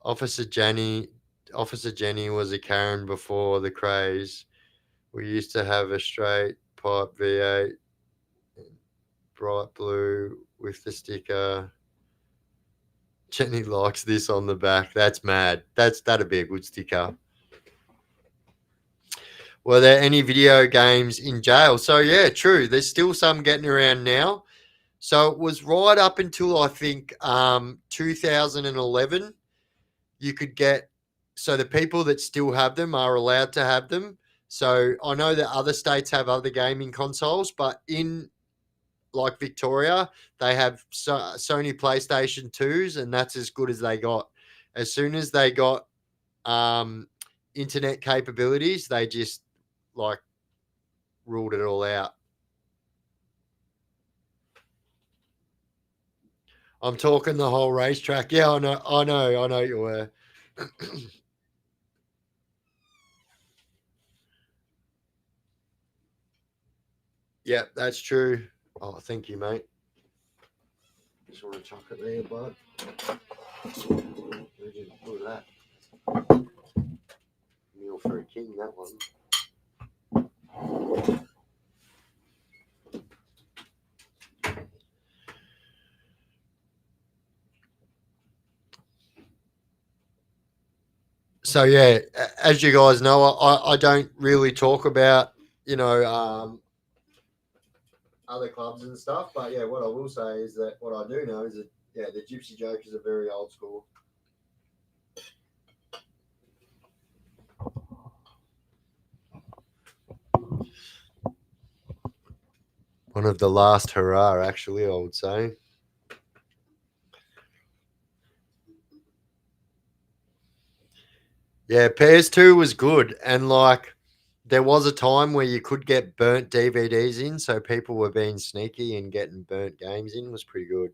Officer Jenny Officer Jenny was a Karen before the craze. We used to have a straight pipe V8, bright blue with the sticker. Jenny likes this on the back. That's mad. That'd be a good sticker. Were there any video games in jail? So yeah, true. There's still some getting around now. So it was right up until I think 2011. You could get, so the people that still have them are allowed to have them. So I know that other states have other gaming consoles, but in like Victoria, they have Sony PlayStation 2s, and that's as good as they got. As soon as they got internet capabilities, they just like ruled it all out. I'm talking the whole racetrack. Yeah, I know you were. Yeah, that's true. Oh, thank you, mate. Just want to chuck it there, bud. Look at that. Meal for a king, that one. So yeah, as you guys know, I don't really talk about, you know, other clubs and stuff. But yeah, what I will say is that what I do know is that yeah, the Gypsy Jokers are very old school. One of the last hurrah, actually, I would say. Yeah, PS2 was good, and like there was a time where you could get burnt DVDs in, so people were being sneaky and getting burnt games in. It was pretty good.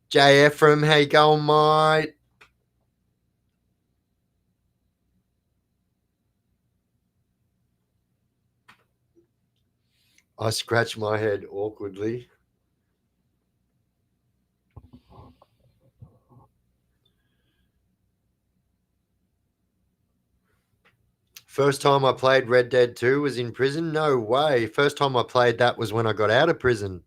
Jay Ephraim, how you going, mate? I scratch my head awkwardly. First time I played Red Dead 2 was in prison? No way. First time I played that was when I got out of prison.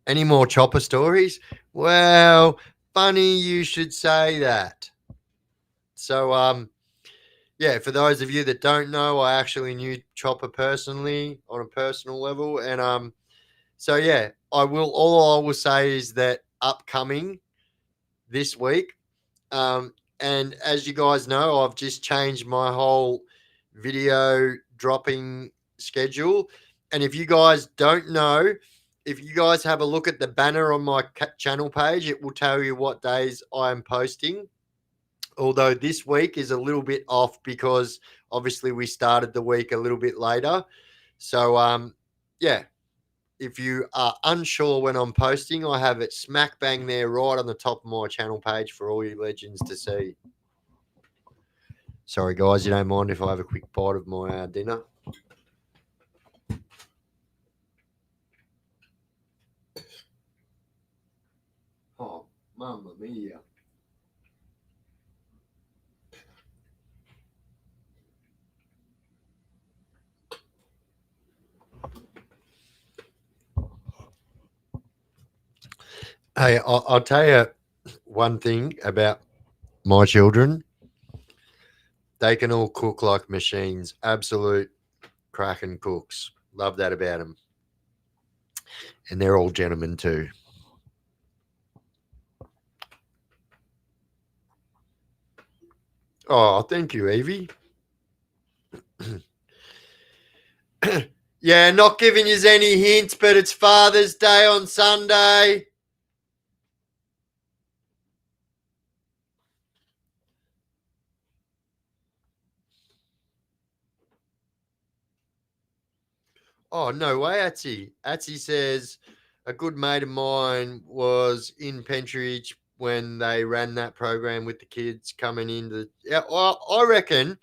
Any more chopper stories? Well, funny you should say that. So, yeah, for those of you that don't know, I actually knew Chopper personally on a personal level. And so yeah, all I will say is that upcoming this week, and as you guys know, I've just changed my whole video dropping schedule. And if you guys don't know, if you guys have a look at the banner on my channel page, it will tell you what days I am posting. Although this week is a little bit off because obviously we started the week a little bit later. So, yeah, if you are unsure when I'm posting, I have it smack bang there right on the top of my channel page for all you legends to see. Sorry, guys, you don't mind if I have a quick bite of my dinner? Mamma mia. Hey, I'll tell you one thing about my children. They can all cook like machines. Absolute cracking cooks. Love that about them. And they're all gentlemen too. Oh, thank you, Evie. Yeah, not giving you any hints, but it's Father's Day on Sunday. Oh, no way, Atsy. Atsy says a good mate of mine was in Pentridge when they ran that program with the kids coming into. Yeah, I reckon.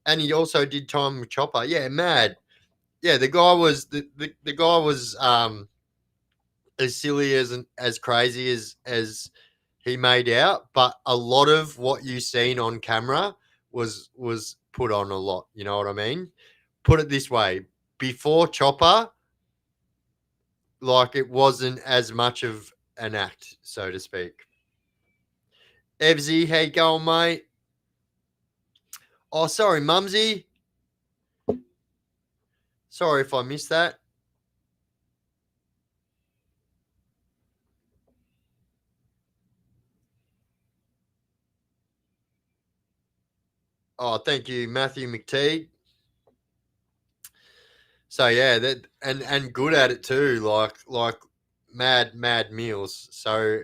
And he also did time with Chopper. Yeah, mad. Yeah, the guy was the guy was as silly as crazy as he made out, but a lot of what you seen on camera was put on a lot. You know what I mean? Put it this way: before Chopper, like it wasn't as much of an act, so to speak. Evsy, how you going, mate? Oh, sorry, Mumsy. Sorry if I missed that. Oh, thank you, Matthew McTeague. So yeah, that and good at it too, like mad meals. So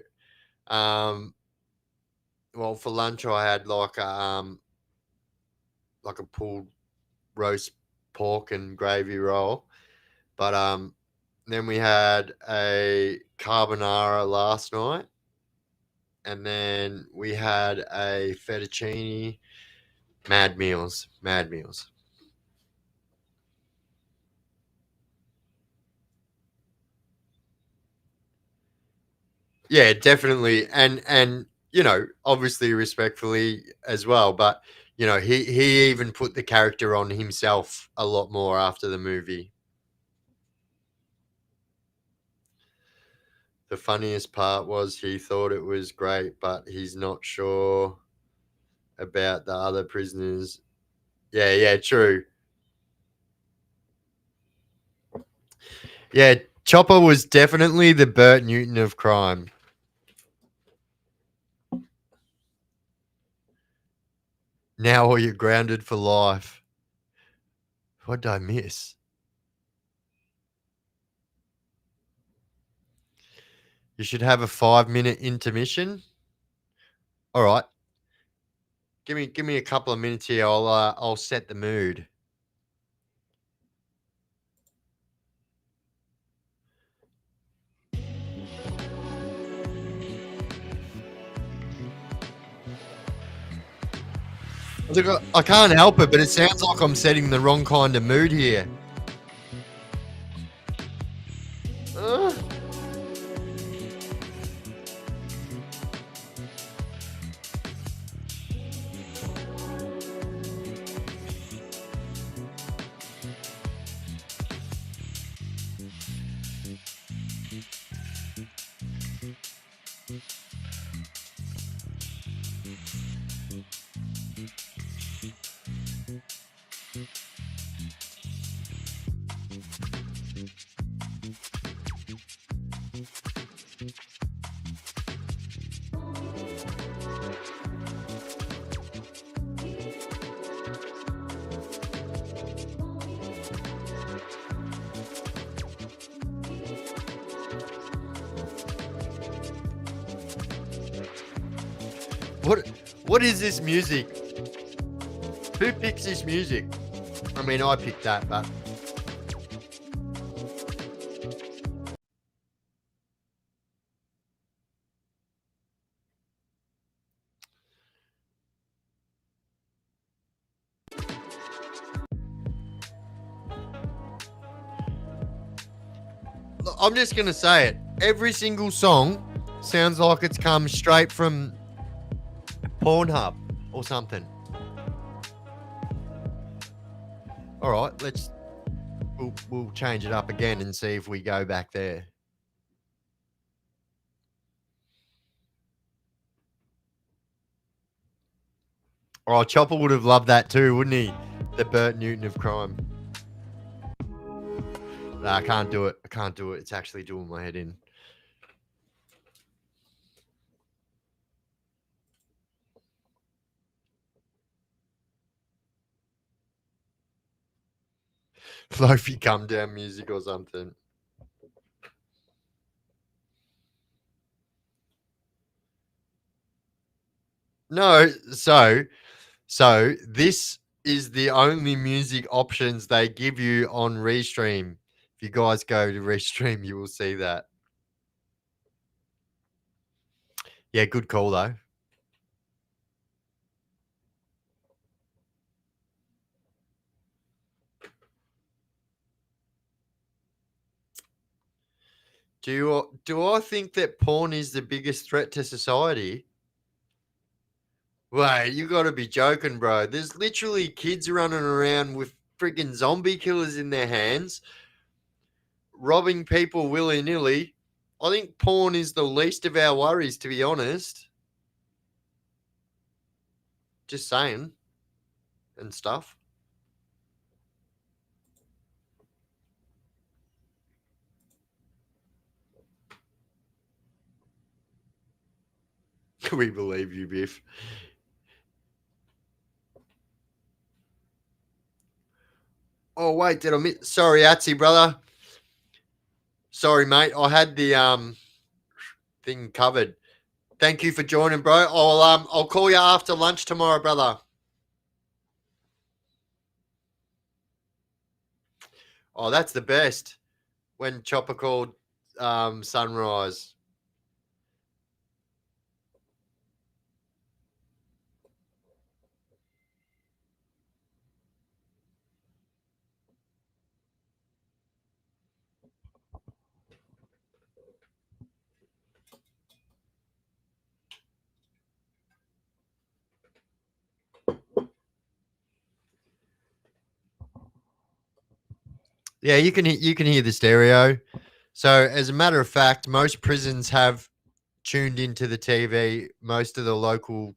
well, for lunch I had like a pulled roast pork and gravy roll. But then we had a carbonara last night, and then we had a fettuccine. Mad meals, mad meals. Yeah, definitely, and you know, obviously respectfully as well, but you know, he even put the character on himself a lot more after the movie. The funniest part was he thought it was great, but he's not sure about the other prisoners. Yeah, yeah, true. Yeah, Chopper was definitely the Bert Newton of crime. Now or you're grounded for life. What did I miss? You should have a 5-minute intermission. All right. Give me a couple of minutes here. I'll set the mood. Look, I can't help it, but it sounds like I'm setting the wrong kind of mood here. Uh, what what is this music? Who picks this music? I mean, I picked that, but look, I'm just gonna say it. Every single song Sounds like it's come straight from Pornhub or something. All right, we'll change it up again and see if we go back there. Oh, Chopper would have loved that too, wouldn't he? The Bert Newton of crime. Nah, I can't do it. I can't do it. It's actually doing my head in. Lofi come down music or something. No, so this is the only music options they give you on Restream. If you guys go to Restream, you will see that. Yeah, good call though. Do I think that porn is the biggest threat to society? Wait, you got to be joking, bro. There's literally kids running around with freaking zombie killers in their hands, robbing people willy nilly. I think porn is the least of our worries, to be honest. Just saying and stuff. We believe you, Biff. Oh wait, did I miss? Sorry, Atsy brother. Sorry, mate. I had the thing covered. Thank you for joining, bro. I'll call you after lunch tomorrow, brother. Oh, that's the best. When Chopper called sunrise. Yeah, you can hear the stereo. So, as a matter of fact, most prisons have tuned into the TV. Most of the local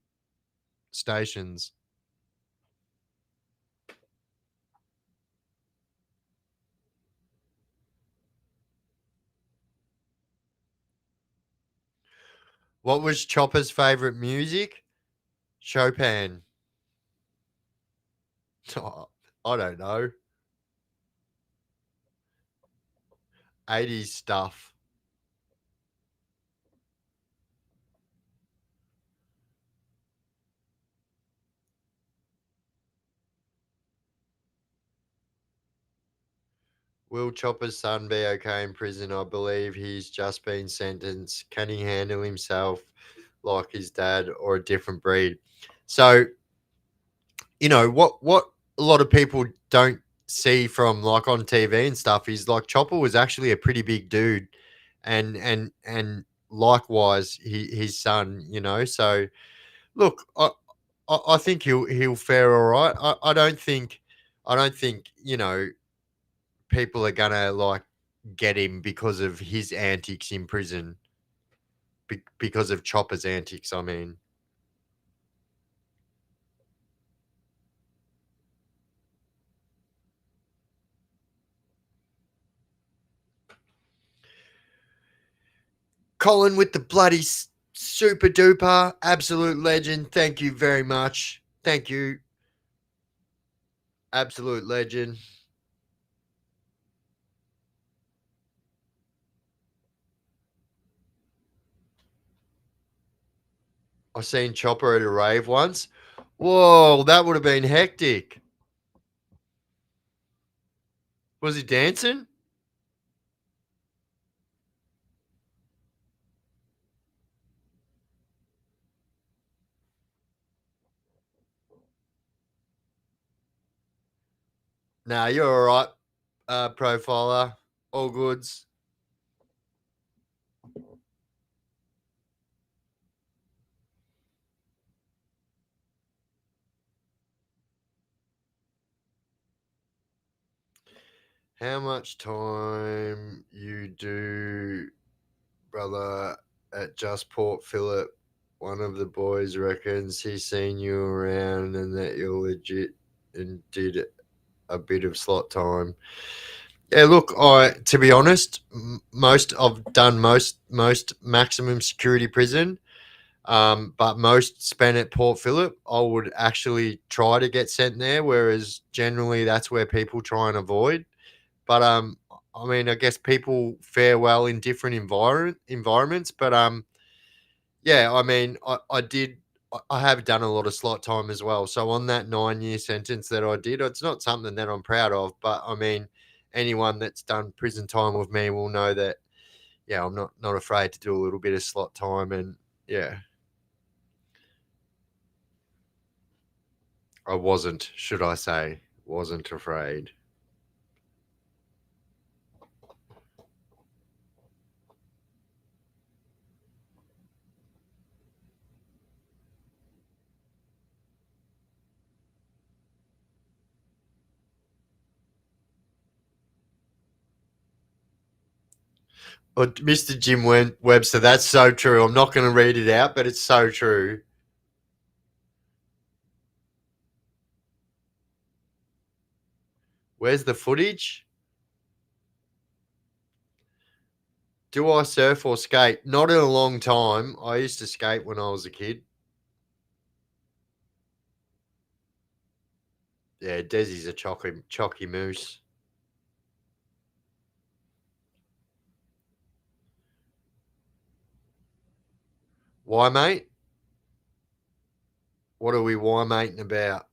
stations. What was Chopper's favorite music? Chopin. I don't know. 80s stuff. Will Chopper's son be okay in prison? I believe he's just been sentenced. Can he handle himself like his dad or a different breed? So, what a lot of people don't see from like on TV and stuff is like Chopper was actually a pretty big dude, and likewise his son. So look, I think he'll fare all right. I don't think people are gonna like get him because of his antics in prison, because of Chopper's antics. I mean, Colin with the bloody super duper absolute legend. Thank you very much. Thank you, absolute legend. I seen Chopper at a rave once. Whoa, that would have been hectic. Was he dancing? Nah, you're all right, profiler. All goods. How much time you do, brother, at Just Port Phillip? One of the boys reckons he's seen you around and that you're legit and did a bit of slot time. Yeah, look, to be honest, I've done most maximum security prison, but most spent at Port Phillip. I would actually try to get sent there, whereas generally that's where people try and avoid. But I mean, I guess people fare well in different environments. But yeah, I mean, I have done a lot of slot time as well. So on that 9 year sentence that I did, it's not something that I'm proud of. But I mean, anyone that's done prison time with me will know that. Yeah, I'm not afraid to do a little bit of slot time, and yeah, I wasn't. Should I say, wasn't afraid. Oh, Mr. Jim Webster, that's so true. I'm not going to read it out, but it's so true. Where's the footage? Do I surf or skate? Not in a long time. I used to skate when I was a kid. Yeah, Desi's a chocky moose. Why, mate? What are we why mating about?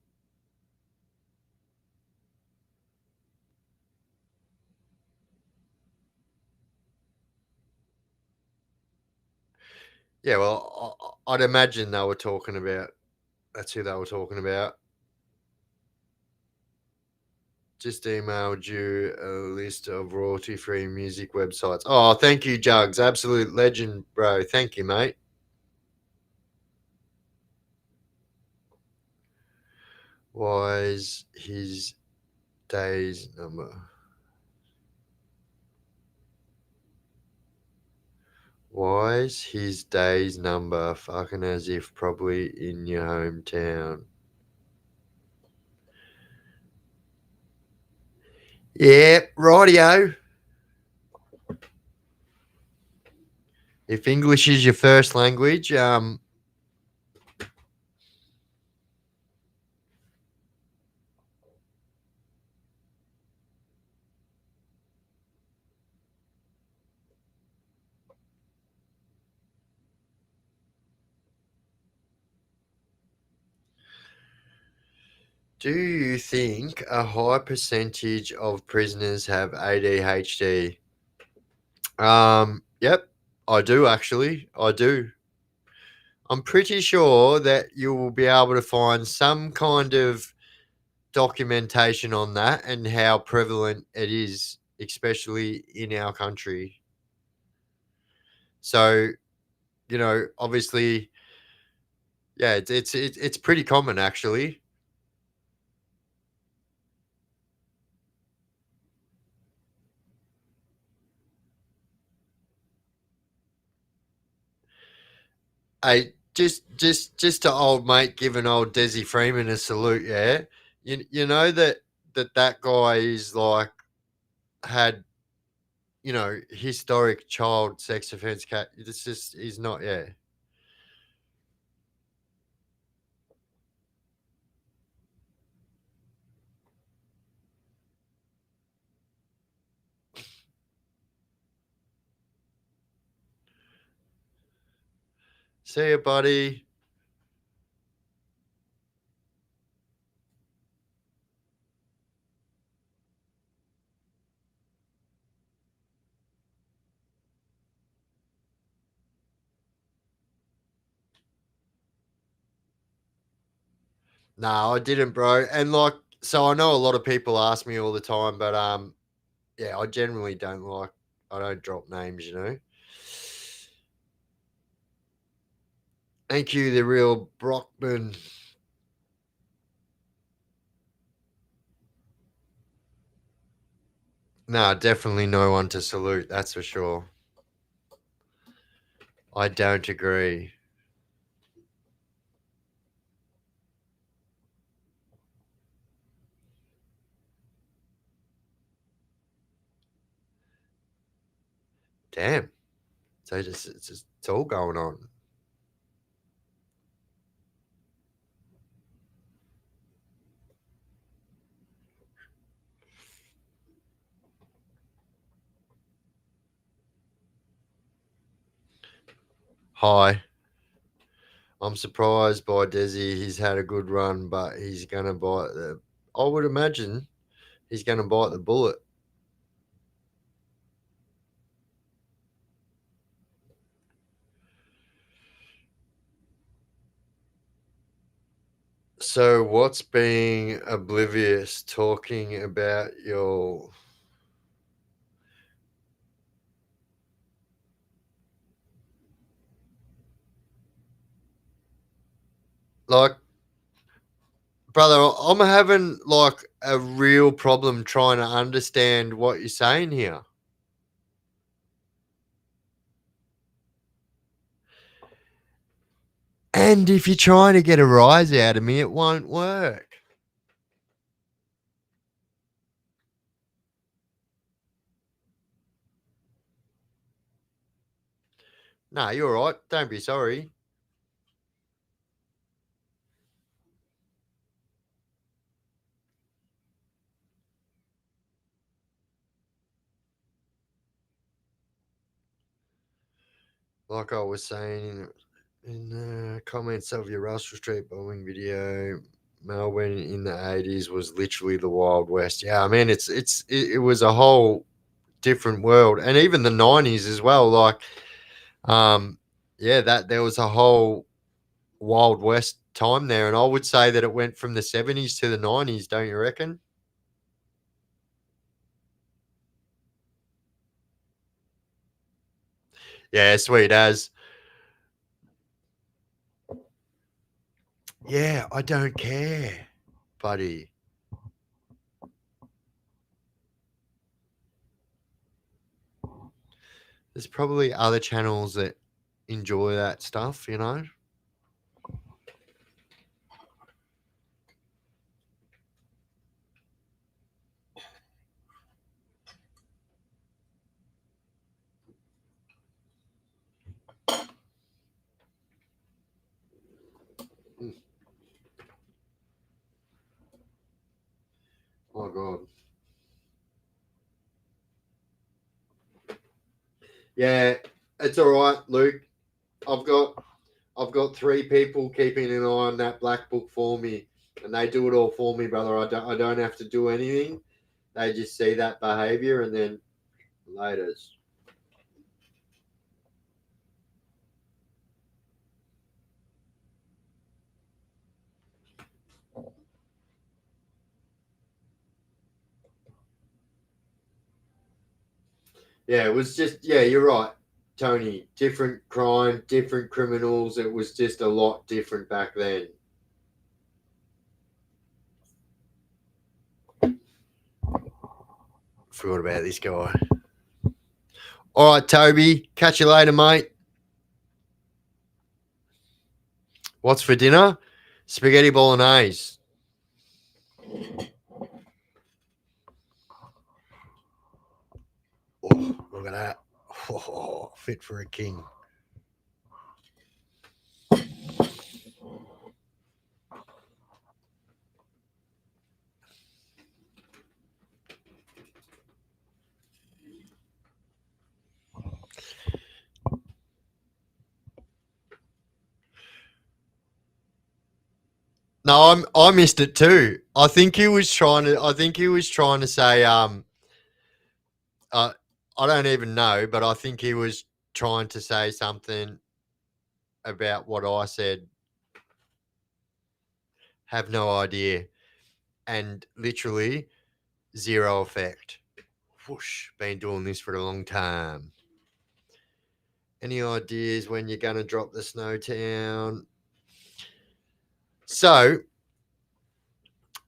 Yeah, well, I'd imagine they were talking about. That's who they were talking about. Just emailed you a list of royalty-free music websites. Oh, thank you, Jugs. Absolute legend, bro. Thank you, mate. Why is his day's number? Why is his day's number fucking as if probably in your hometown? Yeah, rightio. If English is your first language, do you think a high percentage of prisoners have ADHD? Yep, I do actually. I do. I'm pretty sure that you will be able to find some kind of documentation on that and how prevalent it is, especially in our country. So, obviously, yeah, it's pretty common actually. Hey, just to old mate giving old Desi Freeman a salute, yeah. You know that guy is like had historic child sex offense cat. It's just he's not, yeah. See you, buddy. No, I didn't, bro. And like, so I know a lot of people ask me all the time, but yeah, I generally don't like. I don't drop names. Thank you, the real Brockman. No, definitely no one to salute. That's for sure. I don't agree. Damn. So it's all going on. Hi. I'm surprised by Desi. He's had a good run, but he's gonna bite the. I would imagine he's gonna bite the bullet. So what's being oblivious? Talking about your. Like, brother, I'm having like a real problem trying to understand what you're saying here. And if you're trying to get a rise out of me, it won't work. No, you're all right. Don't be sorry. Like I was saying in the comments of your Russell Street bombing video, Melbourne in the 80s was literally the Wild West. Yeah, I mean it was a whole different world, and even the 90s as well. Like, yeah, that there was a whole Wild West time there, and I would say that it went from the 70s to the 90s. Don't you reckon? Yeah, sweet as. Yeah, I don't care, buddy. There's probably other channels that enjoy that stuff, you know? Mm. Oh god. Yeah, it's all right, Luke. I've got I've got three people keeping an eye on that black book for me, and they do it all for me, brother. I don't have to do anything. They just see that behavior and then laters. Yeah, it was just yeah, you're right, Tony. Different crime, different criminals. It was just a lot different back then. Forgot about this guy. All right, Toby. Catch you later, mate. What's for dinner? Spaghetti bolognese. Oh, look at that. Oh, fit for a king. No, I missed it too. I think he was trying to. I think he was trying to say. Uh, I don't even know, but I think he was trying to say something about what I said. Have no idea, and literally zero effect. Whoosh. Been doing this for a long time. Any ideas when you're gonna drop the snow town? So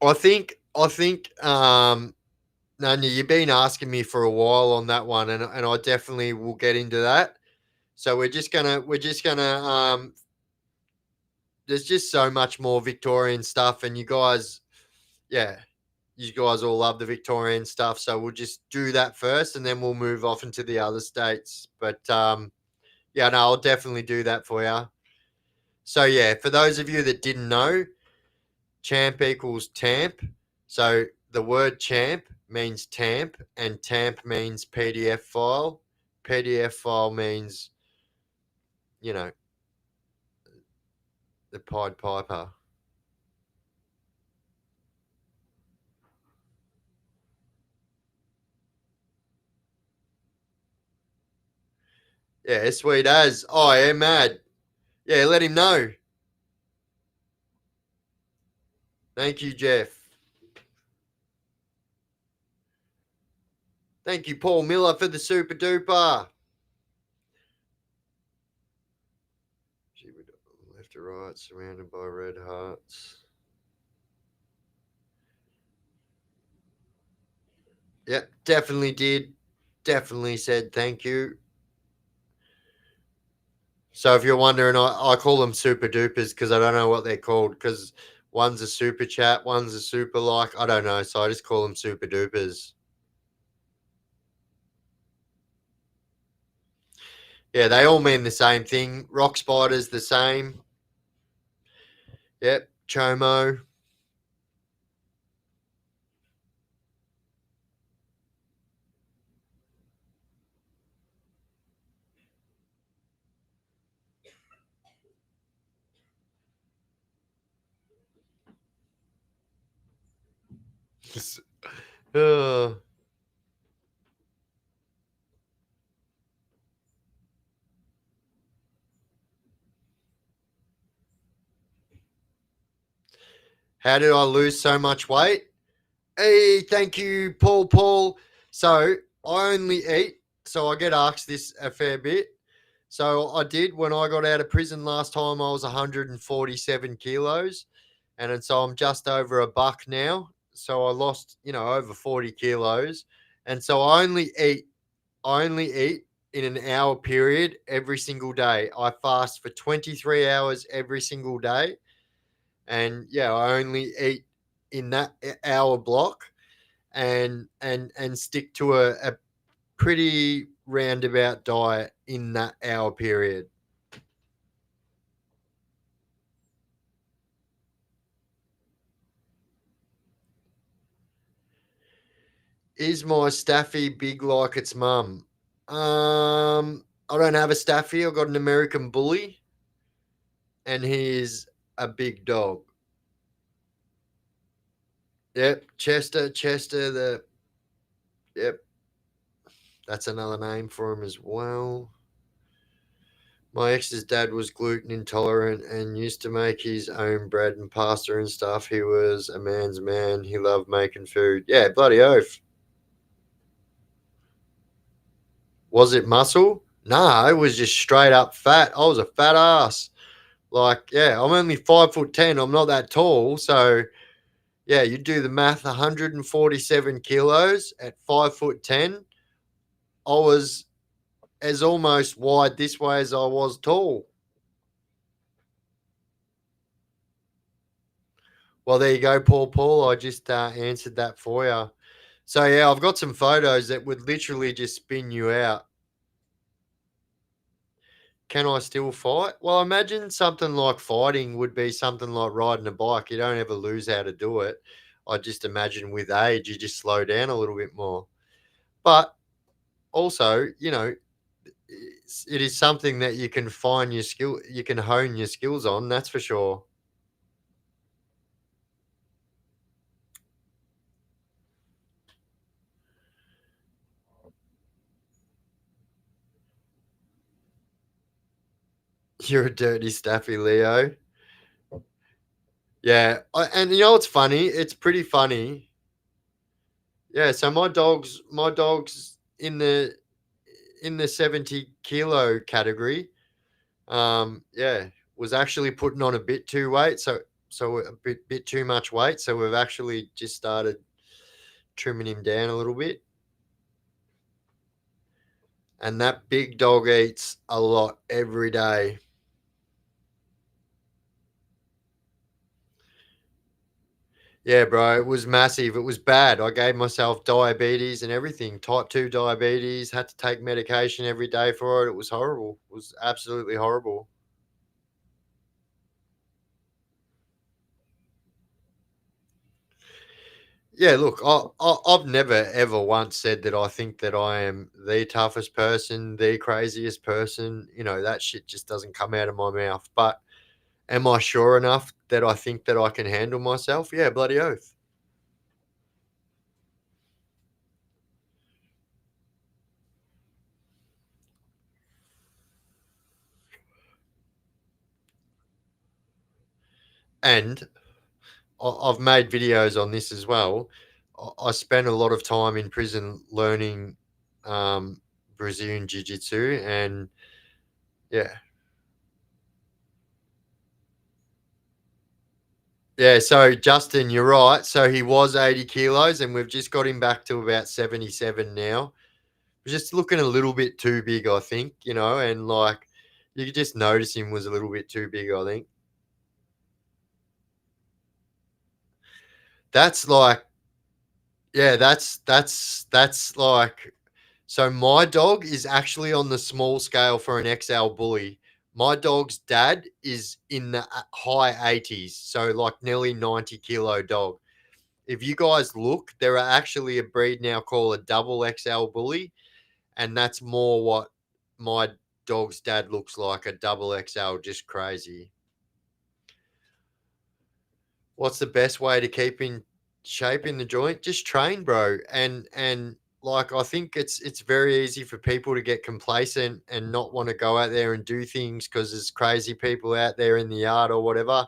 I think Nanya, you've been asking me for a while on that one, and I definitely will get into that. So we're just gonna there's just so much more Victorian stuff, and you guys, yeah, you guys all love the Victorian stuff. So we'll just do that first, and then we'll move off into the other states. But yeah, no, I'll definitely do that for you. So yeah, for those of you that didn't know, champ equals tamp. So the word champ means tamp, and tamp means PDF file. PDF file means, you know, the Pied Piper. Yeah, sweet as. Oh, yeah, mad. Yeah, let him know. Thank you, Jeff. Thank you, Paul Miller, for the super duper. Left to right, surrounded by red hearts. Yep, definitely did. Definitely said thank you. So if you're wondering, I call them super dupers because I don't know what they're called, because one's a super chat, one's a super like, I don't know. So I just call them super dupers. Yeah, they all mean the same thing. Rock spider's the same. Yep, chomo. Uh, how did I lose so much weight? Hey, thank you, Paul. So I only eat. So I get asked this a fair bit. So I did when I got out of prison last time. I was 147 kilos, and so I'm just over a buck now. So I lost, over 40 kilos, and so I only eat. I only eat in an hour period every single day. I fast for 23 hours every single day, and yeah, I only eat in that hour block, and stick to a pretty roundabout diet in that hour period. Is my Staffy big like its mum? I don't have a Staffy. I've got an American Bully, and he's a big dog. Yep, Chester. Yep, that's another name for him as well. My ex's dad was gluten intolerant and used to make his own bread and pasta and stuff. He was a man's man. He loved making food. Yeah, bloody oath. Was it muscle? Nah, it was just straight up fat. I was a fat ass. Like, yeah, I'm only 5'10". I'm not that tall. So, yeah, you do the math 147 kilos at 5'10". I was as almost wide this way as I was tall. Well, there you go, Paul. I just answered that for you. So, yeah, I've got some photos that would literally just spin you out. Can I still fight? Well, imagine something like fighting would be something like riding a bike. You don't ever lose how to do it. I just imagine with age, you just slow down a little bit more. But also, it is something that you can find your skill, you can hone your skills on. That's for sure. You're a dirty staffy, Leo. Yeah, and you know what's funny? It's pretty funny. Yeah, so my dog's in the 70 kilo category. Yeah, was actually putting on a bit too weight, so a bit too much weight. So we've actually just started trimming him down a little bit. And that big dog eats a lot every day. Yeah, bro, it was massive. It was bad. I gave myself diabetes and everything, type 2 diabetes, had to take medication every day for it. It was horrible. It was absolutely horrible. Yeah, look, I've never ever once said that I think that I am the toughest person, the craziest person. You know, that shit just doesn't come out of my mouth. But am I sure enough that I think that I can handle myself? Yeah, bloody oath. And I've made videos on this as well. I spent a lot of time in prison learning um, Brazilian Jiu Jitsu, and yeah, yeah. So Justin, you're right. So he was 80 kilos, and we've just got him back to about 77 now. Just looking a little bit too big, I think. You know, and like you could just notice him was a little bit too big. I think that's like, yeah, that's like. So my dog is actually on the small scale for an XL bully. My dog's dad is in the high 80s, so like nearly 90-kilo dog. If you guys look, there are actually a breed now called a double XL bully, and that's more what my dog's dad looks like, a double XL, just crazy. What's the best way to keep in shape in the joint? Just train, bro. And like I think it's very easy for people to get complacent and not want to go out there and do things because there's crazy people out there in the yard or whatever.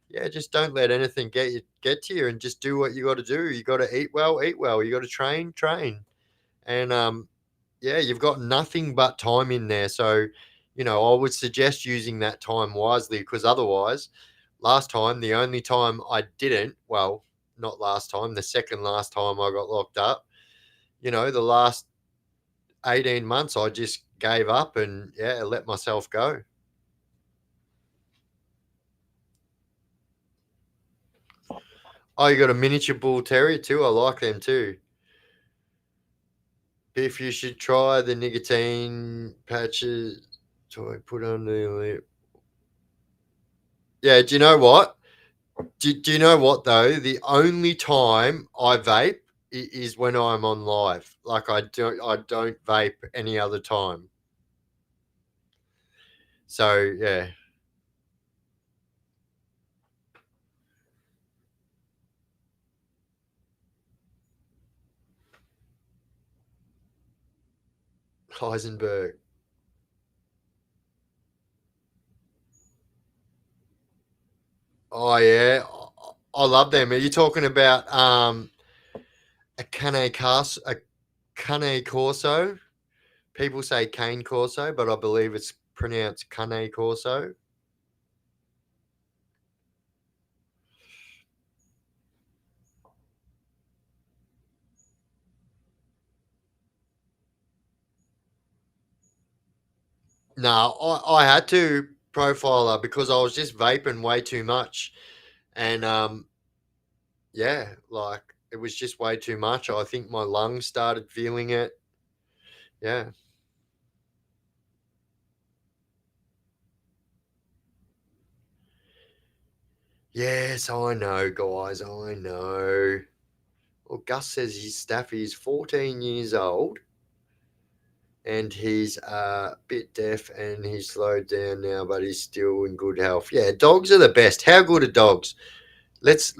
Yeah, just don't let anything get to you and just do what you got to do. You got to eat well, eat well. You got to train, train. And yeah, you've got nothing but time in there. So, you know, I would suggest using that time wisely because otherwise, last time, the only time I didn't, well, not last time, the second last time I got locked up, you know, the last 18 months, I just gave up and, yeah, let myself go. Oh, you got a miniature bull terrier too? I like them too. Biff, you should try the nicotine patches. So I put on the lip. Yeah, do you know what? Do you know what though? The only time I vape is when I'm on live. Like I don't vape any other time. So yeah, Heisenberg. Oh yeah, I love them. Are you talking about a Cane Corso? People say Cane Corso, but I believe it's pronounced Cane Corso. No, I had to profile her because I was just vaping way too much, and yeah, like it was just way too much. I think my lungs started feeling it. Yeah. Yes, I know, guys. I know. Well, Gus says his Staffy is 14 years old and he's a bit deaf and he's slowed down now, but he's still in good health. Yeah, dogs are the best. How good are dogs? Let's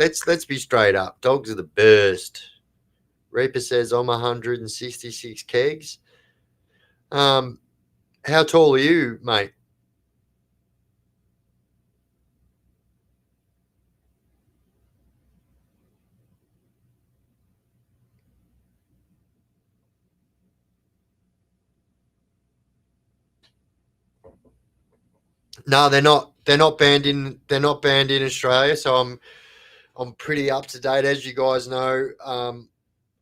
be straight up. Dogs are the best. Reaper says I'm 166 kegs. Um, how tall are you, mate? No, they're not. They're not banned in. They're not banned in Australia. So I'm pretty up to date, as you guys know.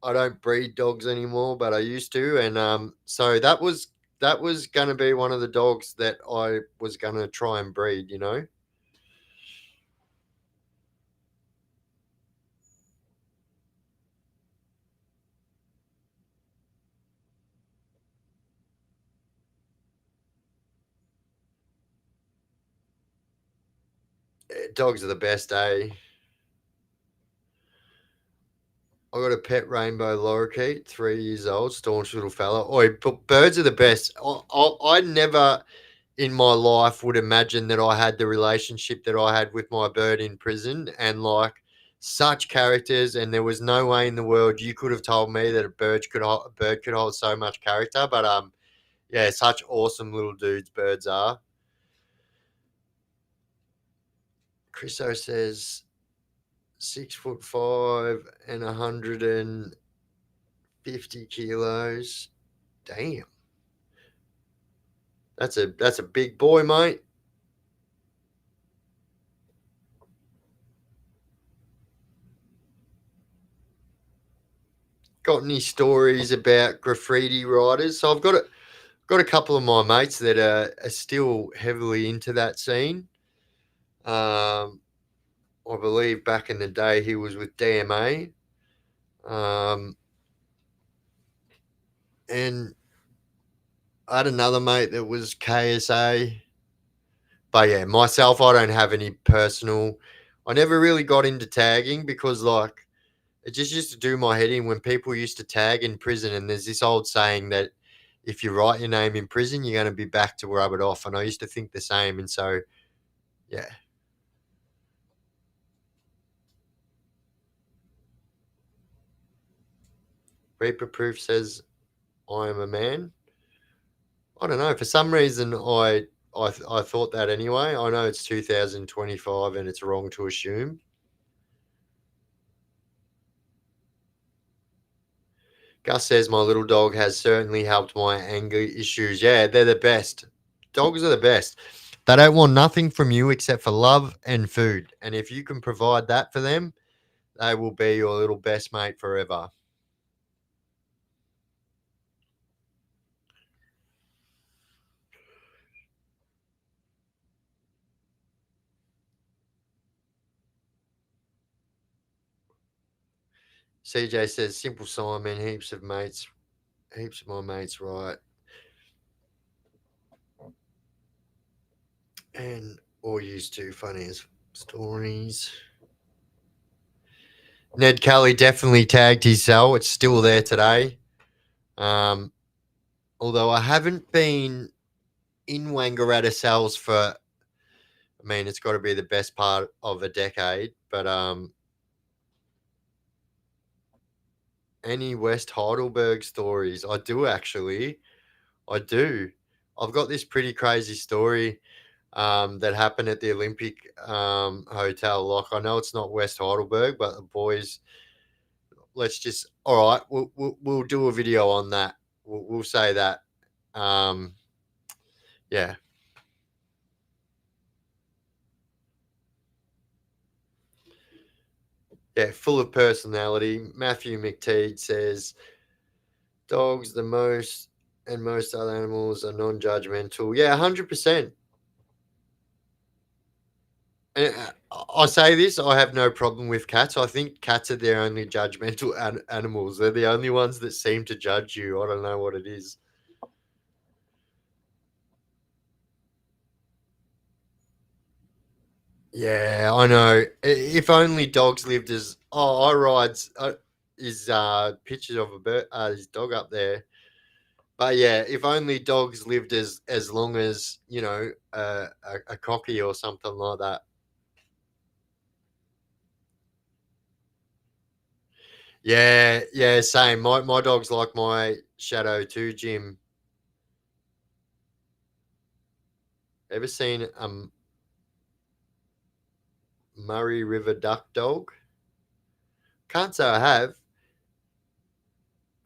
I don't breed dogs anymore, but I used to, and so that was going to be one of the dogs that I was going to try and breed. Dogs are the best, eh? I got a pet rainbow lorikeet, 3 years old, staunch little fella. Oi, but birds are the best. I never in my life would imagine that I had the relationship that I had with my bird in prison, and like such characters. And there was no way in the world you could have told me that a bird could hold so much character. But yeah, such awesome little dudes birds are. Chriso says 6'5" and 150 kilos. Damn, that's a big boy, mate. Got any stories about graffiti writers? So I've got a couple of my mates that are still heavily into that scene. I believe back in the day he was with DMA. And I had another mate that was KSA. But yeah, myself, I don't have any personal. I never really got into tagging because, like, it just used to do my head in when people used to tag in prison. And there's this old saying that if you write your name in prison, you're going to be back to rub it off. And I used to think the same. And so, yeah. Reaper Proof says, I am a man. I don't know. For some reason, I thought that anyway. I know it's 2025 and it's wrong to assume. Gus says my little dog has certainly helped my anger issues. Yeah, they're the best. Dogs are the best. They don't want nothing from you except for love and food. And if you can provide that for them, they will be your little best mate forever. CJ says simple Simon, heaps of mates, heaps of my mates, right? And all used to funny as stories. Ned Kelly definitely tagged his cell. It's still there today. Um, although I haven't been in Wangaratta cells for, I mean, it's got to be the best part of a decade. But any West Heidelberg stories? I do actually. I do. I've got this pretty crazy story that happened at the Olympic Hotel. Like, I know it's not West Heidelberg, but the boys, let's just, all right, we'll do a video on that. We'll say that. Um, yeah. Yeah, full of personality. Matthew McTeague says, dogs, the most, and most other animals are non judgmental. Yeah, 100%. And I say this, I have no problem with cats. I think cats are the only judgmental animals. They're the only ones that seem to judge you. I don't know what it is. Yeah, I know. If only dogs lived as. Oh, I rides his pictures of a bird, his dog up there. But yeah, if only dogs lived as long as a cocky or something like that. Yeah, yeah, same. My dog's like my shadow too, Jim. Ever seen Murray River duck dog? Can't say I have.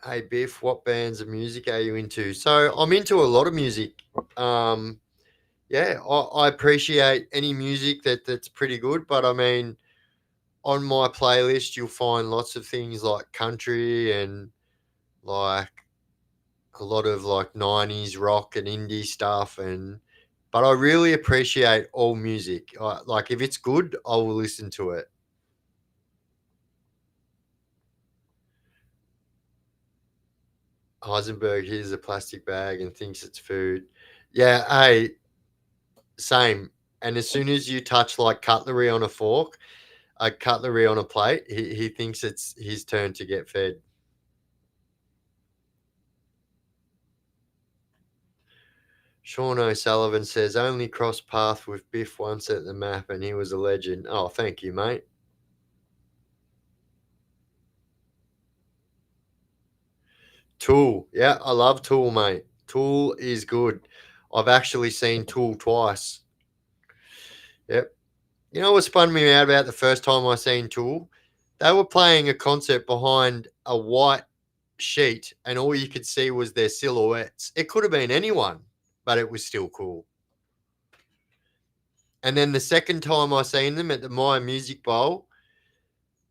Hey Biff, what bands of music are you into? So I'm into a lot of music. Um, yeah, I appreciate any music that's pretty good, but I mean, on my playlist, you'll find lots of things like country and like a lot of like 90s rock and indie stuff. But I really appreciate all music. Like if it's good, I will listen to it. Heisenberg hears a plastic bag and thinks it's food. Yeah, hey, same. And as soon as you touch like cutlery on a fork, a cutlery on a plate, he thinks it's his turn to get fed. Sean O'Sullivan says, only crossed path with Biff once at the map and he was a legend. Oh, thank you, mate. Tool. Yeah, I love Tool, mate. Tool is good. I've actually seen Tool twice. Yep. You know what spun me out about the first time I seen Tool? They were playing a concert behind a white sheet and all you could see was their silhouettes. It could have been anyone, but it was still cool. And then the second time I seen them at the My Music Bowl,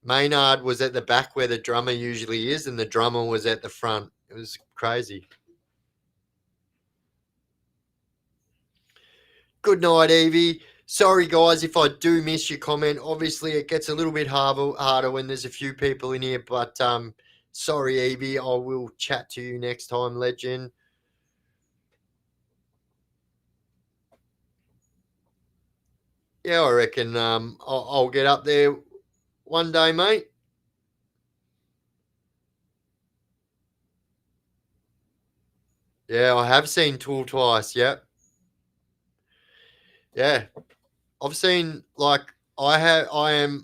Maynard was at the back where the drummer usually is, and the drummer was at the front. It was crazy. Good night, Evie. Sorry, guys, if I do miss your comment. Obviously, it gets a little bit harder when there's a few people in here, but sorry, Evie. I will chat to you next time, legend. Yeah, I reckon I'll get up there one day, mate. Yeah, I have seen Tool twice. Yep. Yeah. I've seen like I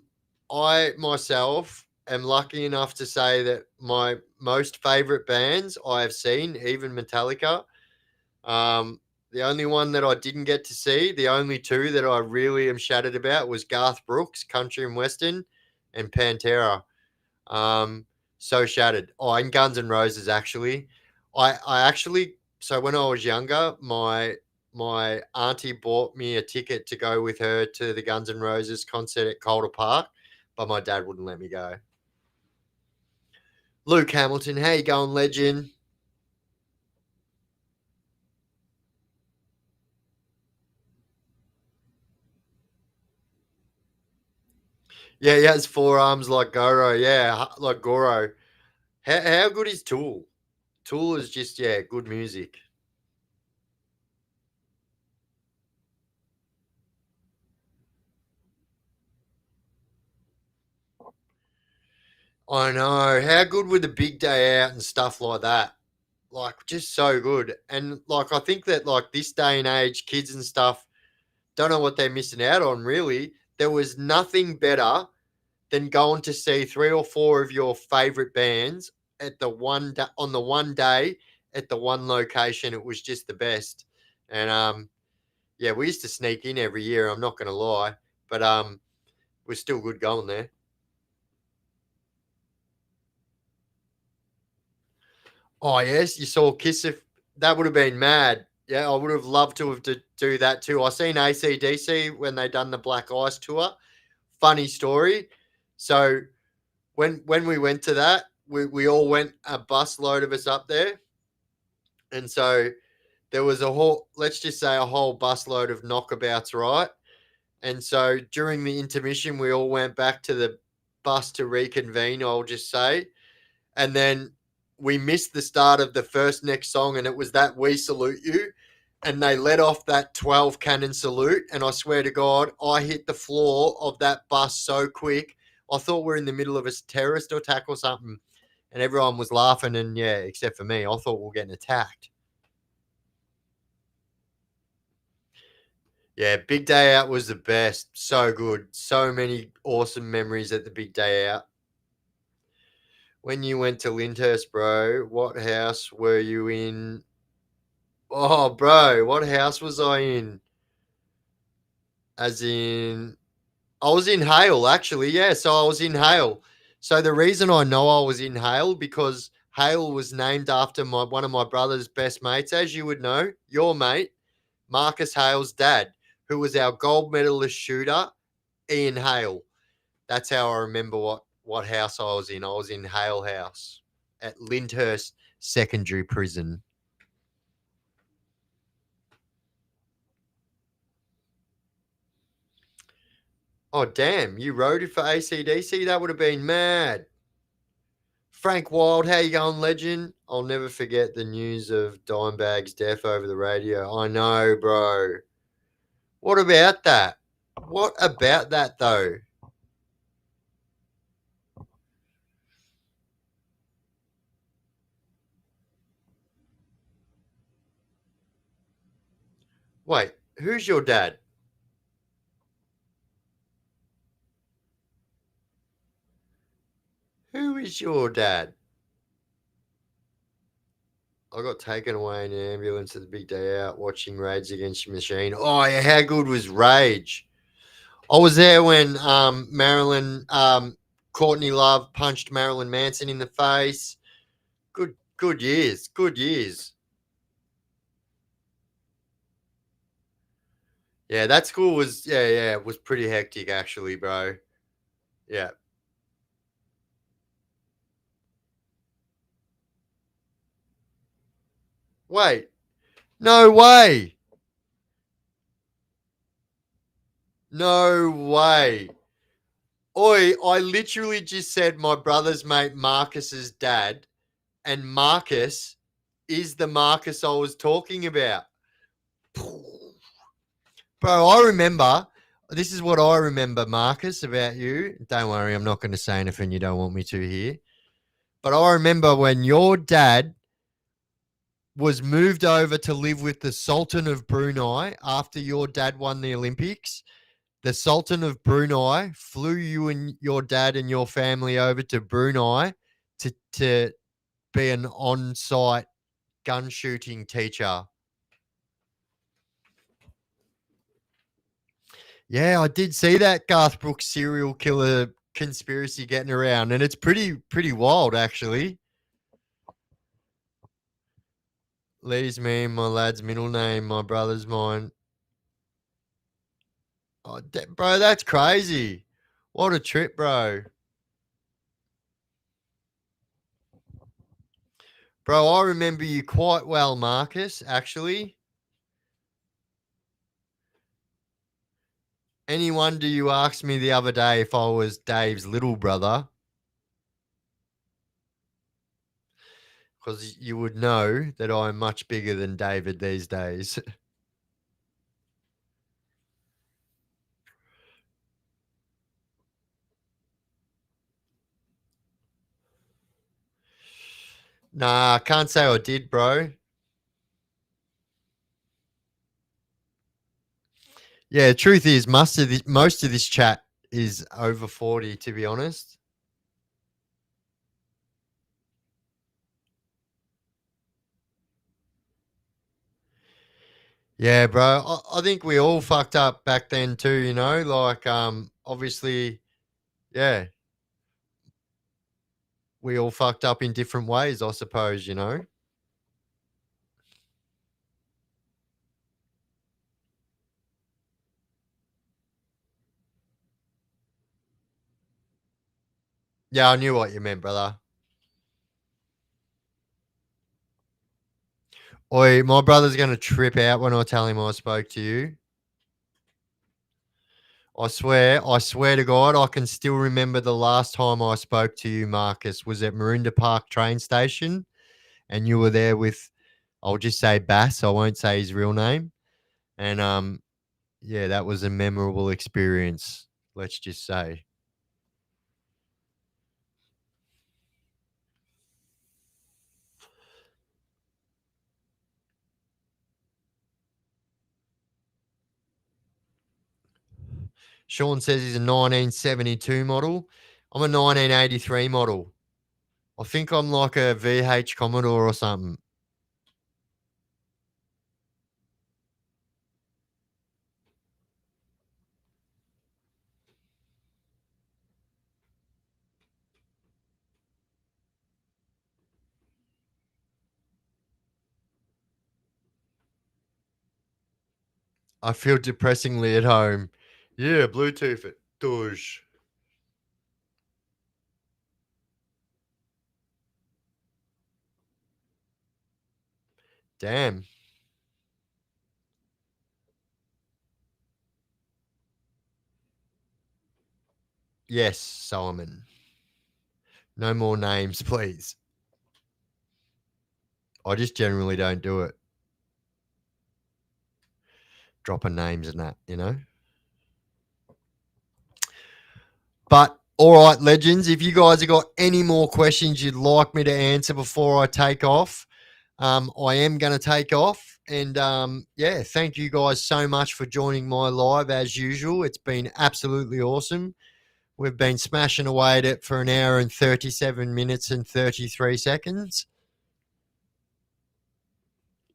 myself am lucky enough to say that my most favorite bands I have seen, even Metallica. The only one that I didn't get to see, the only two that I really am shattered about was Garth Brooks, Country and Western, and Pantera. So shattered. Oh, and Guns N' Roses actually. I actually so when I was younger, my auntie bought me a ticket to go with her to the Guns N' Roses concert at Calder Park, but my dad wouldn't let me go. Luke Hamilton, how you going, legend? Yeah, he has forearms like Goro. Yeah, like Goro. How good is Tool? Tool is just good music. I know. How good with the big day out and stuff like that? Like just so good. And like I think that like this day and age, kids and stuff don't know what they're missing out on. Really, there was nothing better than going to see three or four of your favorite bands at the on the one day at the one location. It was just the best. And yeah, we used to sneak in every year. I'm not going to lie, but we're still good going there. Oh yes, you saw Kiss. If that would have been mad. Yeah, I would have loved to have to do that too. I seen ACDC when they done the Black Ice tour. Funny story. So when we went to that, we all went a bus load of us up there, and so there was a whole let's just say a whole busload of knockabouts, right? And so during the intermission, we all went back to the bus to reconvene. I'll just say, and then we missed the start of the first next song, and it was that "We Salute You," and they let off that 12 cannon salute, and I swear to God, I hit the floor of that bus so quick. I thought we are in the middle of a terrorist attack or something, and everyone was laughing, and yeah, except for me, I thought we were getting attacked. Yeah, Big Day Out was the best. So good. So many awesome memories at the Big Day Out. When you went to Lyndhurst, bro, what house were you in? Oh, bro, what house was I in? As in, I was in Hale, actually. Yeah, so I was in Hale. So the reason I know I was in Hale because Hale was named after one of my brother's best mates, as you would know, your mate, Marcus Hale's dad, who was our gold medalist shooter, Ian Hale. That's how I remember what house I was in. I was in Hale House at Lyndhurst Secondary Prison. Oh, damn. You wrote it for AC/DC? That would have been mad. Frank Wild, how you going, legend? I'll never forget the news of Dimebag's death over the radio. I know, bro. What about that? What about that, though? Wait, who's your dad? Who is your dad? I got taken away in an ambulance at the big day out watching Rage Against the Machine. Oh, yeah, how good was Rage? I was there when Courtney Love punched Marilyn Manson in the face. Good years. Good years. Yeah, that school was it was pretty hectic actually, bro. Yeah. Wait. No way. No way. Oi, I literally just said my brother's mate Marcus's dad, and Marcus is the Marcus I was talking about. Bro, I remember. This is what I remember, Marcus, about you. Don't worry, I'm not going to say anything you don't want me to here. But I remember when your dad was moved over to live with the Sultan of Brunei after your dad won the Olympics. The Sultan of Brunei flew you and your dad and your family over to Brunei to be an on-site gun shooting teacher. Yeah, I did see that Garth Brooks serial killer conspiracy getting around, and it's pretty wild actually. Lee's me, my lad's middle name, my brother's mine. Oh, bro, that's crazy. What a trip, bro. Bro, I remember you quite well, Marcus, actually. Any wonder you asked me the other day if I was Dave's little brother? Because you would know that I'm much bigger than David these days. Nah, I can't say I did, bro. Yeah, truth is, most of this chat is over 40, to be honest. Yeah, bro. I think we all fucked up back then too, you know? Like, obviously, yeah, we all fucked up in different ways, I suppose, you know? Yeah, I knew what you meant, brother. Oi, my brother's gonna trip out when I tell him I spoke to you. I swear to God, I can still remember the last time I spoke to you, Marcus, was at Maroondah Park train station, and you were there with, I'll just say Bass. I won't say his real name. And yeah, that was a memorable experience. Let's just say. Sean says he's a 1972 model. I'm a 1983 model. I think I'm like a VH Commodore or something. I feel depressingly at home. Yeah, Bluetooth it. Douche. Damn. Yes, Simon. No more names, please. I just generally don't do it. Dropping names and that, you know? But all right, legends, if you guys have got any more questions you'd like me to answer before I take off, I am going to take off. And yeah, thank you guys so much for joining my live as usual. It's been absolutely awesome. We've been smashing away at it for an hour and 37 minutes and 33 seconds.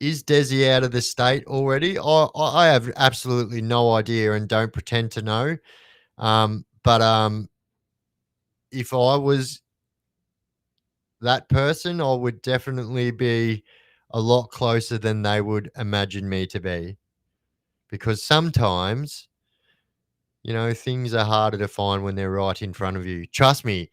Is Desi out of the state already? I have absolutely no idea and don't pretend to know. But if I was that person, I would definitely be a lot closer than they would imagine me to be. Because sometimes, you know, things are harder to find when they're right in front of you. Trust me.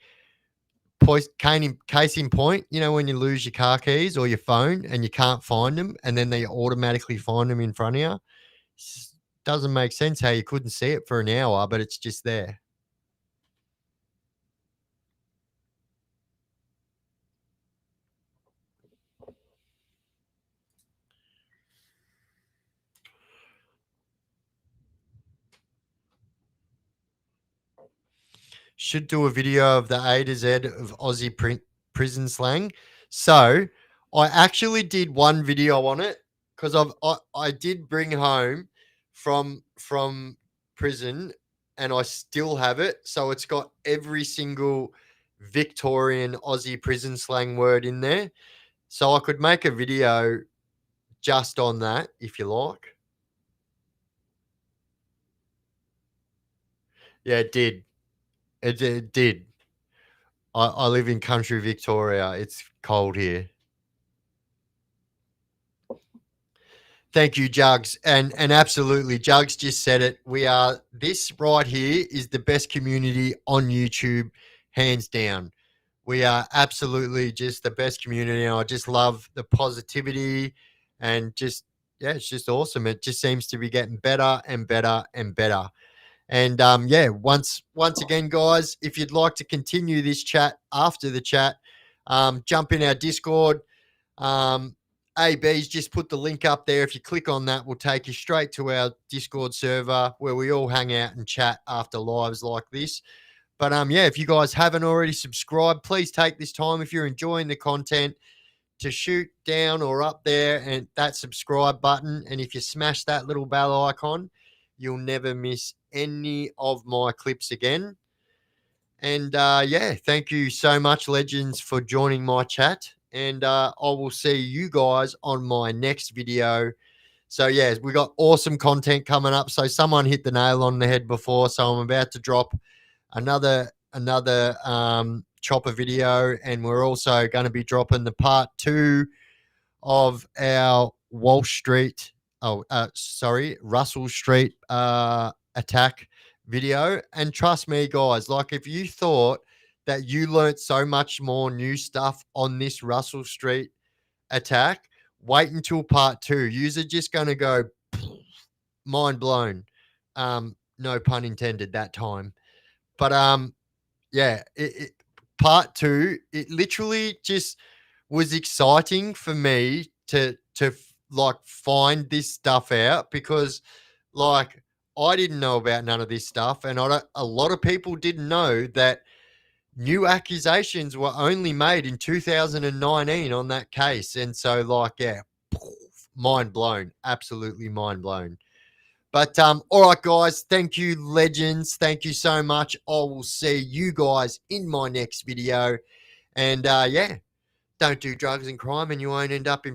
Case in point, you know, when you lose your car keys or your phone and you can't find them and then they automatically find them in front of you. Doesn't make sense how you couldn't see it for an hour, but it's just there. Should do a video of the A to Z of Aussie prison slang. So I actually did one video on it because I did bring home from prison and I still have it. So it's got every single Victorian Aussie prison slang word in there. So I could make a video just on that if you like. Yeah, it did. It did. I live in country Victoria. It's cold here. Thank you, Jugs. And absolutely, Jugs just said it. This right here is the best community on YouTube, hands down. We are absolutely just the best community. And I just love the positivity and just, yeah, it's just awesome. It just seems to be getting better and better and better. And yeah, once again, guys, if you'd like to continue this chat after the chat, jump in our Discord. AB's just put the link up there. If you click on that, we'll take you straight to our Discord server where we all hang out and chat after lives like this. But yeah, if you guys haven't already subscribed, please take this time if you're enjoying the content to shoot down or up there and that subscribe button. And if you smash that little bell icon, you'll never miss any of my clips again. And yeah, thank you so much, legends, for joining my chat. And I will see you guys on my next video. So yeah, we got awesome content coming up. So someone hit the nail on the head before. So I'm about to drop another chopper video, and we're also going to be dropping the part 2 of our Russell Street attack video. And trust me, guys, like if you thought that you learnt so much more new stuff on this Russell Street attack, wait until part 2. You're just going to go mind blown. No pun intended that time. But yeah, part 2, it literally just was exciting for me to like find this stuff out, because like I didn't know about none of this stuff, and a lot of people didn't know that new accusations were only made in 2019 on that case. And so like, yeah, mind blown, absolutely mind blown. But all right, guys, thank you, legends. Thank you so much. I will see you guys in my next video. And yeah, don't do drugs and crime and you won't end up in